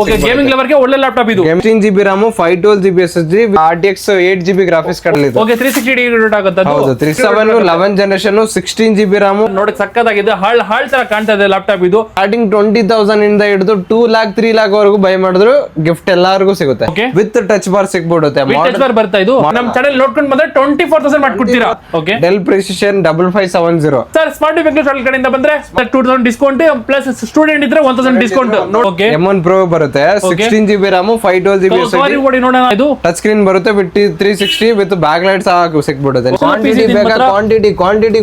Okay gaming lever ಗೆ ಒಳ್ಳೆ laptop ಇದು 16GB RAM 512GB SSD RTX 8GB graphics card ಇದೆ. ಓಕೆ 360 ಡಿಗ್ರಿ ರೋಟೇಟ್ ಆಗುತ್ತೆ ಅದು. ಹೌದು 37 11 ಜನರೇಷನ್ 16GB RAM ನೋಡಕ್ ಸಕ್ಕತ್ತಾಗಿದೆ. ಹಾಳ್ ತರ ಕಾಣ್ತಾ ಇದೆ ಲ್ಯಾಪ್ಟಾಪ್ ಇದು. ಸ್ಟಾರ್ಟಿಂಗ್ 20,000 ಇಂದ ಹಿಡಿದು 2 lakh 3 lakh ವರೆಗೂ ಬೈ ಮಾಡಿದ್ರು ಗಿಫ್ಟ್ ಎಲ್ಲರಿಗೂ ಸಿಗುತ್ತೆ. ವಿತ್ ಟಚ್ ಬಾರ್ ಸಿಕ್ಬಿಡುತ್ತೆ. ಟಚ್ ಬಾರ್ ಬರ್ತಾ ಇದು ನಮ್ಮ ಚಾನೆಲ್ ನೋಡ್ಕೊಂಡು ಬಂದ್ರೆ 24,000 ಮಾಡ್ಕೊಡ್ತೀರಾ. Okay Dell Precision 5570 sir smart Bengaluru channel ಕಡೆಯಿಂದ ಬಂದ್ರೆ 2000 ಡಿಸ್ಕೌಂಟ್ ಪ್ಲಸ್ ಸ್ಟೂಡೆಂಟ್ ಇದ್ರೆ 1000 ಡಿಸ್ಕೌಂಟ್. ಓಕೆ M1 Pro ಬರುತ್ತೆ 16GB RAM 512GB SSD ನೋಡೋಣ. ಇದು ಟಚ್ ಸ್ಕ್ರೀನ್ ಬರುತ್ತೆ ವಿತ್ 360 ವಿತ್ ಬ್ಯಾಕ್ ಲೈಟ್ ಸಹ ಸಿಕ್ಬಿಡುತ್ತೆ. ಕ್ವಾಂಟಿಟಿ ಬೇಕಾ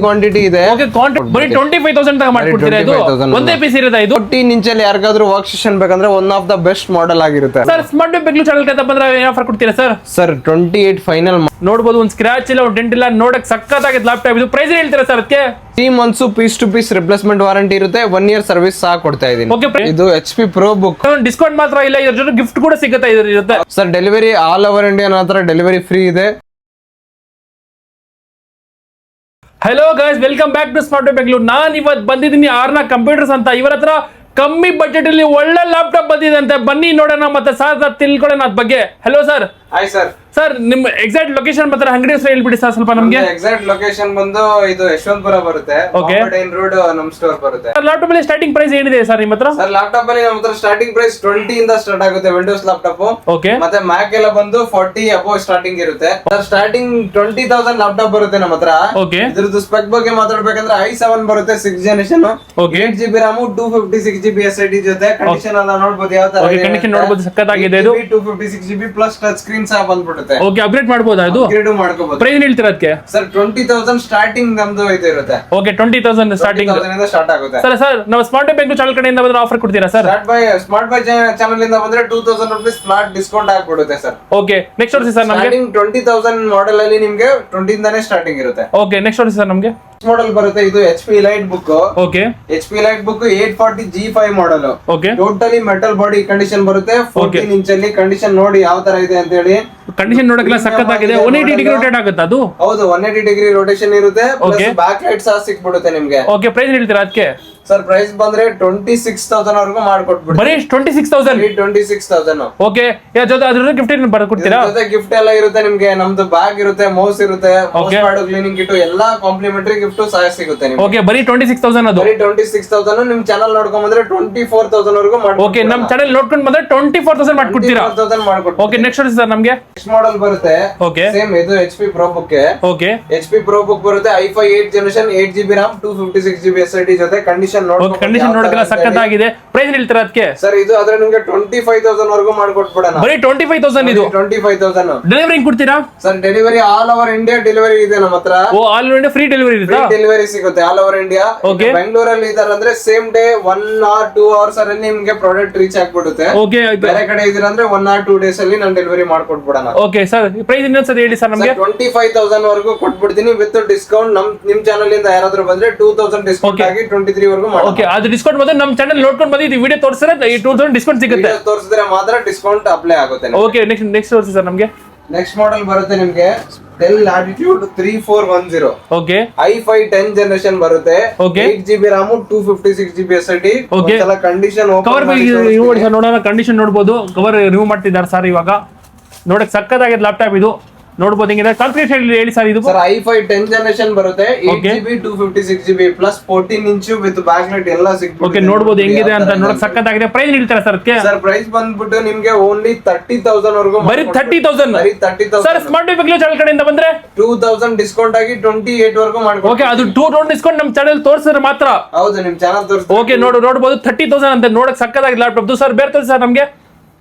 ಕ್ವಾಂಟಿಟಿ ಇದೆ. ಓಕೆ ಕ್ವಾಂಟಿಟಿ ಬರೀ 25,000 ತಗ ಮಾಡ್ಕೊಡ್ತೀರಾ. ಇದು ಒಂದೇ ಪೀಸ್ ಇರುತ್ತೆ. ಇದು 14 ಇಂಚಲ್ಲಿ ಯಾರಿಗಾದ್ರೂ ವರ್ಕ್ ಸೆಷನ್ ಬೇಕಂದ್ರೆ one of the best model ಆಗಿರುತ್ತೆ. ಸರ್ ಸ್ಮಾರ್ಟ್ ಬೆಂಗಳೂರು ಚಾನೆಲ್ ಕಡೆಯಿಂದ ಬಂದ್ರೆ ಏನು ಆಫರ್ ಕೊಡ್ತೀರಾ ಸರ್? ಸರ್ 28 ಫೈನಲ್ ನೋಡಬಹುದು. ಒಂದು ಸ್ಕ್ರಾಚ್ ಇಲ್ಲ, ಡೆಂಟ್ ಇಲ್ಲ, ನೋಡಕ್ ಸಕ್ಕತ್ತಾಗಿದೆ ಲ್ಯಾಪ್ಟಾಪ್ ಇದು. ಪ್ರೈಸ್ ಹೇಳ್ತೀರಾ ಸರ್ ಅದಕ್ಕೆ? 3 months piece to piece replacement warranty ಇರುತ್ತೆ. 1 year ಸರ್ವಿಸ್ ಸಹ ಕೊಡ್ತಾ ಇದೀನಿ. ಇದು HP Pro Book ಡಿಸ್ಕೌಂಟ್ ಮಾತ್ರ ಇಲ್ಲ, ಇದ್ರ ಜೊತೆ ಗಿಫ್ಟ್ ಕೂಡ ಸಿಗುತ್ತೆ ಇರುತ್ತೆ. Sir delivery all over India ಮಾತ್ರ ಡೆಲಿವರಿ ಫ್ರೀ ಇದೆ. Hello guys, welcome back to smart Bengaluru. ನಾನು ಇವತ್ತು ಬಂದಿದ್ದೀನಿ ಆರ್ನಾ ಕಂಪ್ಯೂಟರ್ಸ್ ಅಂತ. ಇವರ ಹತ್ರ ಕಮ್ಮಿ ಬಜೆಟ್ ಅಲ್ಲಿ ಒಳ್ಳೆ ಲ್ಯಾಪ್ಟಾಪ್ ಬಂದಿದೆ ಅಂತ. ಬನ್ನಿ ನೋಡೋಣ ಮತ್ತೆ ಸರ್ ತಿಳ್ಕೊಳ್ಳೋಣ ಅದ್ರ ಬಗ್ಗೆ. Hello sir. Hi sir. Sir ನಿಮ್ ಎಕ್ಸಾಕ್ಟ್ ಲೊಕೇಶನ್ ಮತ್ತೆ ಅಂಗಡಿ ಹೆಸರು ಹೇಳ್ಬಿಡಿ ಸರ್ ಸ್ವಲ್ಪ ನಮಗೆ. ಎಕ್ಸಾಕ್ಟ್ ಲೊಕೇಶನ್ ಬಂದು ಇದು ಯಶವಂತಪುರ ಬರುತ್ತೆ. ಮಾರ್ಕೆಟ್ ರೋಡ್ ನಮ್ ಸ್ಟೋರ್ ಬರುತ್ತೆ. ಲ್ಯಾಪ್ಟಾಪ್ ಅಲ್ಲಿ ಸ್ಟಾರ್ಟಿಂಗ್ ಪ್ರೈಸ್ ಏನಿದೆ ಸರ್ ನಿಮ್ಮ ಹತ್ರ? ಸರ್ ಲ್ಯಾಪ್ಟಾಪ್ ಅಲ್ಲಿ ನಮ್ಮ ಹತ್ರ ಸ್ಟಾರ್ಟಿಂಗ್ ಪ್ರೈಸ್ 20 ಇಂದ ಸ್ಟಾರ್ಟ್ ಆಗುತ್ತೆ ವಿಂಡೋಸ್ ಲ್ಯಾಪ್ಟಾಪ್. ಓಕೆ ಮತ್ತೆ ಮ್ಯಾಕ್ ಎಲ್ಲ ಬಂದು 40 ಅಬೌವ್ ಸ್ಟಾರ್ಟಿಂಗ್ ಇರುತ್ತೆ. ಸರ್ ಸ್ಟಾರ್ಟಿಂಗ್ 20,000 ಲ್ಯಾಪ್ಟಾಪ್ ಬರುತ್ತೆ ನಮ್ಮ ಹತ್ರ. ಓಕೆ ಇದ್ರದ್ದು ಸ್ಪೆಕ್ ಬಗ್ಗೆ ಮಾತಾಡ್ಬೇಕಂದ್ರೆ i7 ಬರುತ್ತೆ 6th generation. 8GB RAM 256GB SSD ಜೊತೆ ಕಂಡೀಷನ್ ಎಲ್ಲ ನೋಡಬಹುದು. ಯಾವ ತರ ಕಂಡೀಷನ್ ನೋಡಬಹುದು, ಸಕ್ಕತ್ತಾಗಿದೆ ಇದು. 256GB ಪ್ಲಸ್ ಟಚ್ ಸ್ಕ್ರೀನ್ ಸಹ ಬಂದ್ಬಿಡುತ್ತೆ. ಓಕೆ ಅಪ್ಗ್ರೇಡ್ ಮಾಡಬಹುದಾ ಇದು? ಅಪ್ಗ್ರೇಡ್ ಮಾಡ್ಕೋಬಹುದು. ಪ್ರೈಸ್ ಹೇಳ್ತೀರಾ ಅದಕ್ಕೆ? ಸರ್ 20,000 ಸ್ಟಾರ್ಟಿಂಗ್ ನಮ್ದು ಇದು ಇರುತ್ತೆ. ಓಕೆ 20,000 ಸ್ಟಾರ್ಟಿಂಗ್ ಇಂದ ಸ್ಟಾರ್ಟ್ ಆಗುತ್ತೆ. ಸರ್ ನಾವು ಸ್ಮಾರ್ಟ್ ಬೆಂಗಳೂರು ಚಾನೆಲ್ ಕಡೆಯಿಂದ ಬಂದ್ರೆ ಆಫರ್ ಕೊಡ್ತೀರಾ ಸರ್? ಸ್ಮಾರ್ಟ್ ಬೈ ಚಾನೆಲ್ ಇಂದ ಬಂದ್ರೆ 2,000 ರೂಪೀಸ್ ಫ್ಲಾಟ್ ಡಿಸ್ಕೌಂಟ್ ಆಗ್ಬಿಡುತ್ತೆ ಸರ್. ಓಕೆ ನೆಕ್ಸ್ಟ್ ವರ್ಷ ಸರ್ ನಮಗೆ 20,000 ಮಾಡೆಲ್ ಅಲ್ಲಿ ನಿಮಗೆ 20 ಇಂದಾನೇ ಸ್ಟಾರ್ಟಿಂಗ್ ಇರುತ್ತೆ. ಓಕೆ ನೆಕ್ಸ್ಟ್ ವರ್ಷ ಸರ್ ನಮಗೆ ಮಾಡೆಲ್ ಬರುತ್ತೆ. ಇದು HP light book. Okay HP light book 840 G5 model. Okay totally metal body condition ಬರುತ್ತೆ. 14 ಇಂಚಲ್ಲಿ ಕಂಡೀಷನ್ ನೋಡಿ ಯಾವ ತರ ಇದೆ ಅಂತ ಹೇಳಿ. ಕಂಡೀಷನ್ ನೋಡಕ್ಕೆಲ್ಲ ಸಕ್ಕತ್ತಾಗಿದೆ. 180 ಡಿಗ್ರಿ ರೊಟೇಟ್ ಆಗುತ್ತೆ ಅದು. ಹೌದು 180 ಡಿಗ್ರಿ ರೊಟೇಷನ್ ಇರುತ್ತೆ. ಪ್ಲಸ್ ಬ್ಯಾಕ್ ಲೈಟ್ ಸಹ ಸಿಕ್ಬಿಡುತ್ತೆ ನಿಮಗೆ. ಓಕೆ ಪ್ರೈಸ್ ಹೇಳ್ತೀರಾ ಅದಕ್ಕೆ? ಸರ್ ಪ್ರೈಸ್ ಬಂದ್ರೆ 26,000 ವರೆಗೂ ಮಾಡ್ಕೊಟ್ಬಿಡ್ತೀವಿ. ಬರೀ 26,000. 26,000. ಓಕೆ ಜೊತೆ ಅದ್ರ ಗಿಫ್ಟ್ ಏನು ಬರ್ಕೊಡ್ತೀರಾ? ಜೊತೆ ಗಿಫ್ಟ್ ಎಲ್ಲ ಇರುತ್ತೆ ನಿಮ್ಗೆ. ನಮ್ದು ಬ್ಯಾಗ್ ಇರುತ್ತೆ, ಮೌಸ್ ಇರುತ್ತೆ, ಮೌಸ್ ಪ್ಯಾಡ್, ಕ್ಲೀನಿಂಗ್ ಕಿಟ್ ಎಲ್ಲಾ ಕಾಂಪ್ಲಿಮೆಂಟರಿ ಗಿಫ್ಟ್ ಸಹ ಸಿಗುತ್ತೆ ನಿಮ್ಗೆ. ಓಕೆ ಬರೀ 26,000 ಅದು. ಬರೀ 26,000. ನಿಮ್ ಚಾನಲ್ ನೋಡ್ಕೊಂಡ್ ಬಂದ್ರೆ 24,000 ವರೆಗೂ ಮಾಡ್ಕೊಡ್ತೀವಿ. ಓಕೆ ನಮ್ ಚಾನಲ್ ನೋಡ್ಕೊಂಡು ಬಂದ್ರೆ 24,000 ಮಾಡ್ಕೊಡ್ತೀರಾ? 24,000 ಮಾಡ್ಕೊಡ್ತೀವಿ. ಓಕೆ ನೆಕ್ಸ್ಟ್ ವರ್ಷ ಸರ್ ನಮಗೆ ನೆಕ್ಸ್ಟ್ ಮಾಡೆಲ್ ಬರುತ್ತೆ. ಓಕೆ ಸೇಮ್ ಇದು HP Pro Book. Okay HP Pro Book ಬರುತ್ತೆ. i5 8th generation 8GB RAM 256GB SSD ಜೊತೆ ಕಂಡೀಷನ್ ಓಕೆ ಕಂಡೀಷನ್ ನೋಡಕ್ಕೆಲ್ಲ ಸಕ್ಕತ್ತಾಗಿದೆ. ಪ್ರೈಸ್ ಹೇಳ್ತೀರಾ ಅದಕ್ಕೆ? ಸರ್ ಇದು ಆದ್ರೆ ನಿಮಗೆ 25,000 ವರೆಗೂ ಮಾಡ್ಕೊಟ್ಬಿಡೋಣ. ಬರೀ 25,000 ಇದು. 25,000. ಡೆಲಿವರಿ ಕೊಡ್ತೀರಾ sir delivery all over India delivery ಇದೆ ನಮ್ಮ ಹತ್ರ. Oh all over India free delivery ಇರುತ್ತಾ? ಡೆಲಿವರಿ ಸಿಗುತ್ತೆ ಆಲ್ ಓವರ್ ಇಂಡಿಯಾ. ಓಕೆ ಬೆಂಗಳೂರಲ್ಲಿ ಇದಾರೆ ಅಂದ್ರೆ ಸೇಮ್ ಡೇ 1 or 2 hours ಅಲ್ಲಿ ನಿಮ್ಗೆ ಪ್ರಾಡಕ್ಟ್ ರೀಚ್ ಆಗ್ಬಿಡುತ್ತೆ. ಓಕೆ ಬೇರೆ ಕಡೆ ಇದೀರಾ ಅಂದ್ರೆ 1 or 2 days ಅಲ್ಲಿ ನಾನು ಡೆಲಿವರಿ ಮಾಡ್ಕೊಟ್ಬಿಡೋಣ. ಓಕೆ ಸರ್ ಪ್ರೈಸ್ ಇನ್ನೊಂದ್ಸರಿ ಹೇಳಿ ಸರ್ ನಮಗೆ. 25,000 ವರೆಗೂ ಕೊಟ್ಬಿಡ್ತೀನಿ ವಿತ್ ಡಿಸ್ಕೌಂಟ್. ನಿಮ್ ಚಾನಲ್ ಇಂದ ಯಾರಾದ್ರೂ ಬಂದ್ರೆ 2,000 ಡಿಸ್ಕೌಂಟ್ ಆಗಿ 23 ವರೆಗೂ ಮಾಡಿ. ಓಕೆ ಅದು ಡಿಸ್ಕೌಂಟ್ ಬಂದ್ರೆ ನಮ್ಮ ಚಾನಲ್ ನೋಡ್ಕೊಂಡು ಬಂದು ಈ ವಿಡಿಯೋ ತೋರಿಸಿದ್ರೆ 2,000 ಡಿಸ್ಕೌಂಟ್ ಸಿಗುತ್ತೆ. ತೋರಿಸಿದ್ರೆ ಮಾತ್ರ ಡಿಸ್ಕೌಂಟ್ ಅಪ್ಲೈ ಆಗುತ್ತೆ. ಓಕೆ ನೆಕ್ಸ್ಟ್ ವರ್ಷ ಸರ್ ನಮಗೆ ನೆಕ್ಸ್ಟ್ ಮಾಡೆಲ್ ಬರುತ್ತೆ ನಿಮ್ಗೆ Dell Latitude 3410. Okay i5 10th generation ಬರುತ್ತೆ. 8GB RAM 256GB SSD. Condition cover ನೋಡೋಣ. ಕಂಡೀಷನ್ ನೋಡಬಹುದು. ಕವರ್ ರಿಮೂವ್ ಮಾಡ್ತಿದ್ದಾರೆ ಸರ್ ಇವಾಗ. ನೋಡಕ್ ಸಕ್ಕತ್ತಾಗಿದೆ ಲ್ಯಾಪ್ಟಾಪ್ ಇದು. ನೋಡಬಹುದು ಹಿಂಗಿದೆ. ಕಾನ್ಫಿಗರೇಷನ್ ಹೇಳಿ ಸರ್ ಇದು? ಸರ್ i5 10th ಜನರೇಷನ್ ಬರುತ್ತೆ. 8GB 256GB plus 14 inch with back light ಎಲ್ಲ ಸಿಗುತ್ತೆ. ಓಕೆ ನೋಡಬಹುದು ಹೆಂಗಿದೆ ಅಂತ. ನೋಡಕ್ ಸಕ್ಕತ್ತಾಗಿದೆ. ಪ್ರೈಸ್ ಹೇಳ್ತೀರಾ ಸರ್ ಅದಕ್ಕೆ? ಸರ್ ಪ್ರೈಸ್ ಬಂದ್ಬಿಟ್ಟು ನಿಮ್ಗೆ ಓನ್ಲಿ 30,000 ವರೆಗೂ. ಬರೀ 30,000. ಬರೀ 30,000. ಸರ್ ಸ್ಮಾರ್ಟ್ ಬೆಂಗಳೂರು ಚಾನೆಲ್ ಕಡೆಯಿಂದ ಬಂದ್ರೆ 2,000 ಡಿಸ್ಕೌಂಟ್ ಆಗಿ 28 ವರೆಗೂ ಮಾಡ್ಕೊಡ್ತೀವಿ. ಓಕೆ ಅದು 2,000 ಡಿಸ್ಕೌಂಟ್ ನಮ್ಮ ಚಾನೆಲ್ ತೋರಿಸಿದ್ರೆ ಮಾತ್ರ. ಹೌದು ನಿಮ್ ಚಾನಲ್ ತೋರಿಸ್ತೀವಿ. ಓಕೆ ನೋಡಬಹುದು 30,000 ಅಂತ. ನೋಡಕ್ ಸಕ್ಕತ್ತಾಗಿದೆ ಲ್ಯಾಪ್ಟಾಪ್. ಸರ್ ಬೇರೆ ತೋರಿಸಿ ಸರ್ ನಮಗೆ.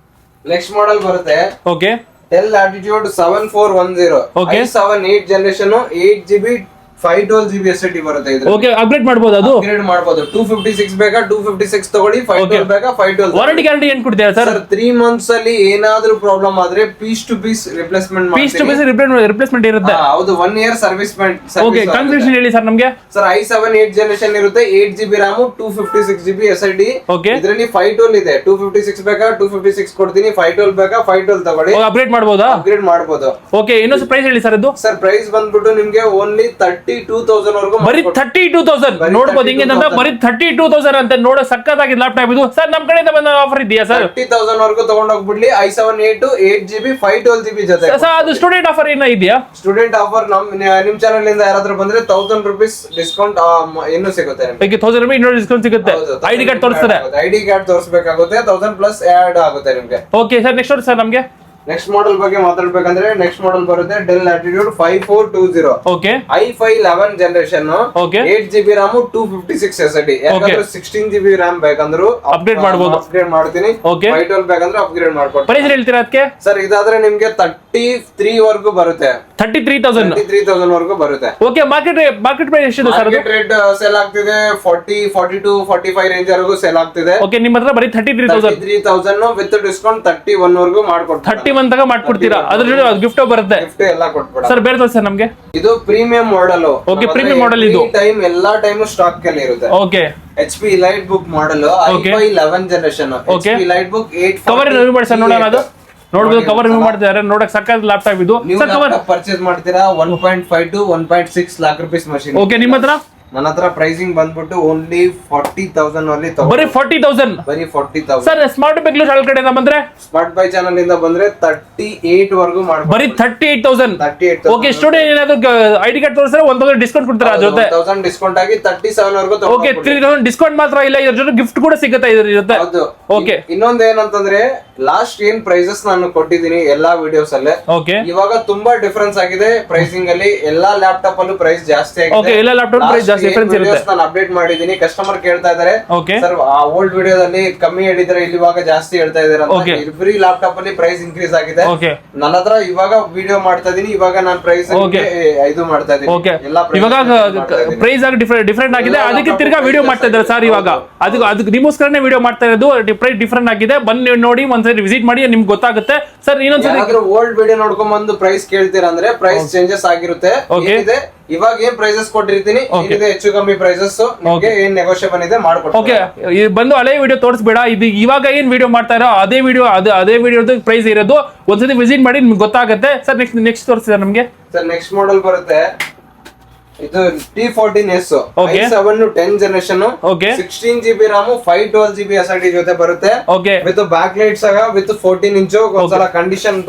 ನೆಕ್ಸ್ಟ್ ಮಾಡೆಲ್ ಬರುತ್ತೆ. Okay Dell Latitude 7410. Okay. i7 8th generation 8GB 512GB SSD ಬರುತ್ತೆ. ಇದು ಓಕೆ ಅಪ್ಗ್ರೇಡ್ ಮಾಡಬಹುದು. ಅದು ಅಪ್ಗ್ರೇಡ್ ಮಾಡಬಹುದು. 256 ಬೇಕಾ 256 ತಗೊಳ್ಳಿ. 512 ಬೇಕಾ 512. ವಾರಂಟಿ ಗ್ಯಾರಂಟಿ ಏನು ಕೊಡ್ತೀರಾ ಸರ್? 3 months ಅಲ್ಲಿ ಏನಾದ್ರೂ ಪ್ರಾಬ್ಲಮ್ ಆದ್ರೆ ಪೀಸ್ ಟು ಪೀಸ್ ರಿಪ್ಲೇಸ್ಮೆಂಟ್ ಮಾಡ್ತೀವಿ. ಪೀಸ್ ಟು ಪೀಸ್ ರಿಪ್ಲೇಸ್ಮೆಂಟ್ ಇರುತ್ತೆ. ಹೌದು 1 year ಸರ್ವಿಸ್. ಓಕೆ ಕಾನ್ಫಿಗರೇಷನ್ ಹೇಳಿ ಸರ್ ನಮಗೆ. ಸರ್ i7 8th ಜನರೇಷನ್ ಇರುತ್ತೆ. 8GB RAM 256GB SSD. Okay ಇದರಲ್ಲಿ 512 ಇದೆ. 256 ಬೇಕಾ 256 ಕೊಡ್ತೀನಿ. 512 ಬೇಕಾ 512 ತಗೊಳ್ಳಿ. ಅಪ್ಗ್ರೇಡ್ ಮಾಡಬಹುದಾ? ಅಪ್ಗ್ರೇಡ್ ಮಾಡಬಹುದು. ಓಕೆ ಇನ್ನೊಂದು ಪ್ರೈಸ್ ಹೇಳಿ ಸರ್ ಇದು? ಸರ್ ಪ್ರೈಸ್ ಬಂದ್ಬಿಟ್ಟು ನಿಮ್ಗೆ ಓನ್ಲಿ 32,000 ವರ್ಗೂ ಬರೀ 32,000 ನೋಡ್ಬೋದು ಹಿಂಗೆ ಅಂತ ಬರೀ 32,000 ಅಂತ ನೋಡೋ ಸಕ್ಕತ್ತಾಗಿ ಲ್ಯಾಪ್ಟಾಪ್ ಇದು ಸರ್ ನಮ್ ಕಡೆಯಿಂದ ಬಂದ ಆಫರ್ ಇದೆಯಾ ಸರ್ 30,000 ವರ್ಗೂ ತಗೊಂಡೋಗ್ಬಿಡ್ಲಿ i7 8GB 512GB ಜೊತೆ ಸರ್ ಅದು ಸ್ಟೂಡೆಂಟ್ ಆಫರ್ ಏನೋ ಇದೆಯಾ ಸ್ಟೂಡೆಂಟ್ ಆಫರ್ ನಿಮ್ ಚಾನಲ್ ಇಂದ ಯಾರಾದ್ರೂ ಬಂದ್ರೆ 1,000 ರೂಪೀಸ್ ಡಿಸ್ಕೌಂಟ್ ಇನ್ನೂ ಸಿಗುತ್ತೆ ನಿಮಗೆ 1,000 ರೂಪಾಯಿ ಇನ್ನೂರು ಡಿಸ್ಕೌಂಟ್ ಸಿಗುತ್ತೆ ಐಡಿ ಕಾರ್ಡ್ ತೋರಿಸ್ತಾರೆ ಐಡಿ ಕಾರ್ಡ್ ತೋರಿಸಬೇಕಾಗುತ್ತೆ 1,000 ಪ್ಲಸ್ ಆಡ್ ಆಗುತ್ತೆ ನಿಮ್ಗೆ ಓಕೆ ಸರ್ ನೆಕ್ಸ್ಟ್ ಸರ್ ನಮಗೆ ನೆಕ್ಸ್ಟ್ ಮಾಡೆಲ್ ಬಗ್ಗೆ ಮಾತಾಡ್ಬೇಕಂದ್ರೆ ನೆಕ್ಸ್ಟ್ ಮಾಡೆಲ್ ಬರುತ್ತೆ Dell latitude 5420 okay i5 11 generation okay 8GB RAM 256 SSD ಯಾಕಂದ್ರೆ 16GB RAM ಬೇಕಂದ್ರು ಅಪ್ಡೇಟ್ ಮಾಡಬಹುದು ಅಪ್ಗ್ರೇಡ್ ಮಾಡ್ತೀನಿ ಓಕೆ 512 ಬೇಕಂದ್ರೆ ಅಪ್ಗ್ರೇಡ್ ಮಾಡ್ಕೊಡ್ತೀನಿ ಪ್ರೈಸ್ ಹೇಳ್ತೀರಾ ಅದಕ್ಕೆ ಸರ್ ಇದಾದ್ರೆ ನಿಮ್ಗೆ 33 ವರ್ಗೂ ಬರುತ್ತೆ 33,000 ವರ್ಗೂ ಬರುತ್ತೆ ಓಕೆ ಮಾರ್ಕೆಟ್ ಪ್ರೈಸ್ ಎಷ್ಟಿದೆ ಸರ್ ಅದು ಮಾರ್ಕೆಟ್ ರೇಟ್ ಸೇಲ್ ಆಗ್ತಿದೆ 40 42 45 ರೇಂಜ್ ವರೆಗೂ ಸೇಲ್ ಆಗ್ತಿದೆ ಓಕೆ ನಿಮ್ಮ ಹತ್ರ ಬರೀ 33,000 ವಿತ್ ಡಿಸ್ಕೌಂಟ್ 31 ವರ್ಗೂ ಮಾಡ್ಕೊಡ್ತೀನಿ 31 ತಗ ಮಾಡ್ಕೊಡ್ತೀರಾ ಅದ್ರ ಜೊತೆ ಗಿಫ್ಟ್ ಬರುತ್ತೆ ಗಿಫ್ಟ್ ಎಲ್ಲ ಕೊಟ್ಬಿಡ ಸರ್ ಬೇರೆ ತೋರಿಸಿ ಸರ್ ನಮಗೆ ಇದು premium model okay premium model ಇದು ಟೈಮ್ ಎಲ್ಲಾ ಟೈಮ್ ಸ್ಟಾಕ್ ಅಲ್ಲಿ ಇರುತ್ತೆ okay HP light book model i5 11 generation HP light book 8 cover review ಮಾಡಿ ಸರ್ ನೋಡೋಣ ಅದು ನೋಡ್ಬೋದು ಕವರ್ ರಿವ್ಯೂ ಮಾಡ್ತಿದ್ದಾರೆ ನೋಡಕ್ ಸಕ್ಕತ್ ಲ್ಯಾಪ್ಟಾಪ್ ಇದು ಸರ್ ಕವರ್ ಪರ್ಚೇಸ್ ಮಾಡ್ತೀರಾ 1.5 to 1.6 ಲಾಖ ರೂಪಾಯಿ ಮಷೀನ್ ಓಕೆ ನಿಮ್ಮ ಹತ್ರ ನನ್ನ ಹತ್ರ ಪ್ರೈಸಿಂಗ್ ಬಂದ್ಬಿಟ್ಟು ಓನ್ಲಿ 40,000 ಅಲ್ಲಿ ಬರೀ 40,000 ಬರೀ 40,000 ಸರ್ ಸ್ಮಾರ್ಟ್ ಬೆಂಗಳೂರು ಹಳ್ಳಿ ಕಡೆಯಿಂದ ಬಂದ್ರೆ ಸ್ಮಾರ್ಟ್ ಬೈ ಚಾನಲ್ ಇಂದ ಬಂದ್ರೆ 38 ವರ್ಗೂ ಮಾಡ್ಬೋದು ಬರೀ 38,000 ಓಕೆ ಸ್ಟೂಡೆಂಟ್ ಏನಾದ್ರು ಐಡಿ ಕಾರ್ಡ್ ತೋರಿಸಿದ್ರೆ 1,000 ಡಿಸ್ಕೌಂಟ್ ಕೊಡ್ತಾರೆ ಅದ್ರ ಜೊತೆ 1,000 ಡಿಸ್ಕೌಂಟ್ ಆಗಿ 37 ವರ್ಗೂ ಓಕೆ 3,000 ಡಿಸ್ಕೌಂಟ್ ಮಾತ್ರ ಇಲ್ಲ ಇದ್ರ ಜೊತೆ ಗಿಫ್ಟ್ ಕೂಡ ಸಿಗುತ್ತೆ ಇದ್ರ ಜೊತೆ ಹೌದು ಓಕೆ ಇನ್ನೊಂದ್ ಏನಂತಂದ್ರೆ ಲಾಸ್ಟ್ ಏನ್ ಪ್ರೈಸಸ್ ನಾನು ಕೊಟ್ಟಿದ್ದೀನಿ ಎಲ್ಲಾ ವಿಡಿಯೋಸ್ ಅಲ್ಲೇ ಓಕೆ ಇವಾಗ ತುಂಬಾ ಡಿಫರೆನ್ಸ್ ಆಗಿದೆ ಪ್ರೈಸಿಂಗ್ ಅಲ್ಲಿ ಎಲ್ಲಾ ಲ್ಯಾಪ್ಟಾಪ್ ಅಲ್ಲೂ ಪ್ರೈಸ್ ಜಾಸ್ತಿ ಓಕೆ ಆಗಿದೆ ಎಲ್ಲ ಲ್ಯಾಪ್ಟಾಪ್ ಪ್ರೈಸ್ ಜಾಸ್ತಿ ಡಿಫರೆನ್ಸ್ ಇರುತ್ತೆ ನಾನು ಅಪ್ಡೇಟ್ ಮಾಡಿದೀನಿ ಕಸ್ಟಮರ್ ಕೇಳ್ತಾ ಇದಾರೆ ಓಕೆ ಸರ್ ಆ ಓಲ್ಡ್ ವಿಡಿಯೋದಲ್ಲಿ ಕಮ್ಮಿ ಹೇಳಿದ್ರೆ ಇಲ್ಲಿ ಇವಾಗ ಜಾಸ್ತಿ ಹೇಳ್ತಾ ಇದಾರೆ ಅಂತ ಇಬ್ರಿ ಲ್ಯಾಪ್ಟಾಪ್ ಅಲ್ಲಿ ಪ್ರೈಸ್ ಇನ್ಕ್ರೀಸ್ ಆಗಿದೆ ಓಕೆ ನನ್ನ ಹತ್ರ ಇವಾಗ ವಿಡಿಯೋ ಮಾಡ್ತಾ ಇದೀನಿ ಇವಾಗ ನಾನು ಪ್ರೈಸ್ ಇದು ಮಾಡ್ತಾ ಇದೀನಿ ಓಕೆ ಎಲ್ಲಾ ಇವಾಗ ಪ್ರೈಸ್ ಆಗಿ ಡಿಫರೆಂಟ್ ಆಗಿದೆ ಅದಕ್ಕೆ ತಿರ್ಗಾ ವಿಡಿಯೋ ಮಾಡ್ತಾ ಇದ್ದಾರೆ ಸರ್ ಇವಾಗ ಅದಕ್ಕೆ ನಿಮಗೋಸ್ಕರನೇ ವಿಡಿಯೋ ಮಾಡ್ತಾ ಇರೋದು ಪ್ರೈಸ್ ಡಿಫರೆಂಟ್ ಆಗಿದೆ ಬನ್ನಿ ನೋಡಿ ಒಂದ್ಸರಿ ವಿಸಿಟ್ ಮಾಡಿ ನಿಮ್ಗೆ ಗೊತ್ತಾಗುತ್ತೆ ಸರ್ ಇನ್ನೊಂದ್ಸರಿ ಓಲ್ಡ್ ವಿಡಿಯೋ ನೋಡ್ಕೊಂಡ್ ಬಂದು ಪ್ರೈಸ್ ಕೇಳ್ತೀರಾ ಅಂದ್ರೆ ಪ್ರೈಸ್ ಚೇಂಜಸ್ ಆಗಿರುತ್ತೆ ಏನಿದೆ ಇವಾಗ ಏನ್ ಪ್ರೈಸಸ್ ಕೊಟ್ಟಿರ್ತೀನಿ ಏನಿದೆ ಹೆಚ್ಚು ಕಮ್ಮಿ ಪ್ರೈಸಸ್ ನಿಮಗೆ ಏನ್ ನೆಗೋಷಿಯಬಲ್ ಇದೆ ಮಾಡ್ಕೊಡ್ತೀನಿ ಓಕೆ ಬಂದು ಹಳೆ ವಿಡಿಯೋ ತೋರಿಸ್ಬೇಡ ಇದು ಇವಾಗ ಏನ್ ವಿಡಿಯೋ ಮಾಡ್ತಾ ಇರೋ ಅದೇ ವಿಡಿಯೋದ ಪ್ರೈಸ್ ಇರೋದು ಒಂದ್ಸತಿ ವಿಸಿಟ್ ಮಾಡಿ ನಿಮ್ಗೆ ಗೊತ್ತಾಗುತ್ತೆ ಸರ್ ನೆಕ್ಸ್ಟ್ ತೋರಿಸಿದ್ರೆ ನಮ್ಗೆ ಸರ್ ನೆಕ್ಸ್ಟ್ ಮಾಡೆಲ್ ಬರುತ್ತೆ ಇದು T14S i7 10 generation okay 16GB RAM 512GB SSD ಜೊತೆ ಬರುತ್ತೆ ಓಕೆ ವಿತ್ ಬ್ಯಾಕ್ ಲೈಟ್ಸ್ ಆಗ ವಿತ್ 14 ಇಂಚು ಒಂದ್ಸಲ ಕಂಡೀಷನ್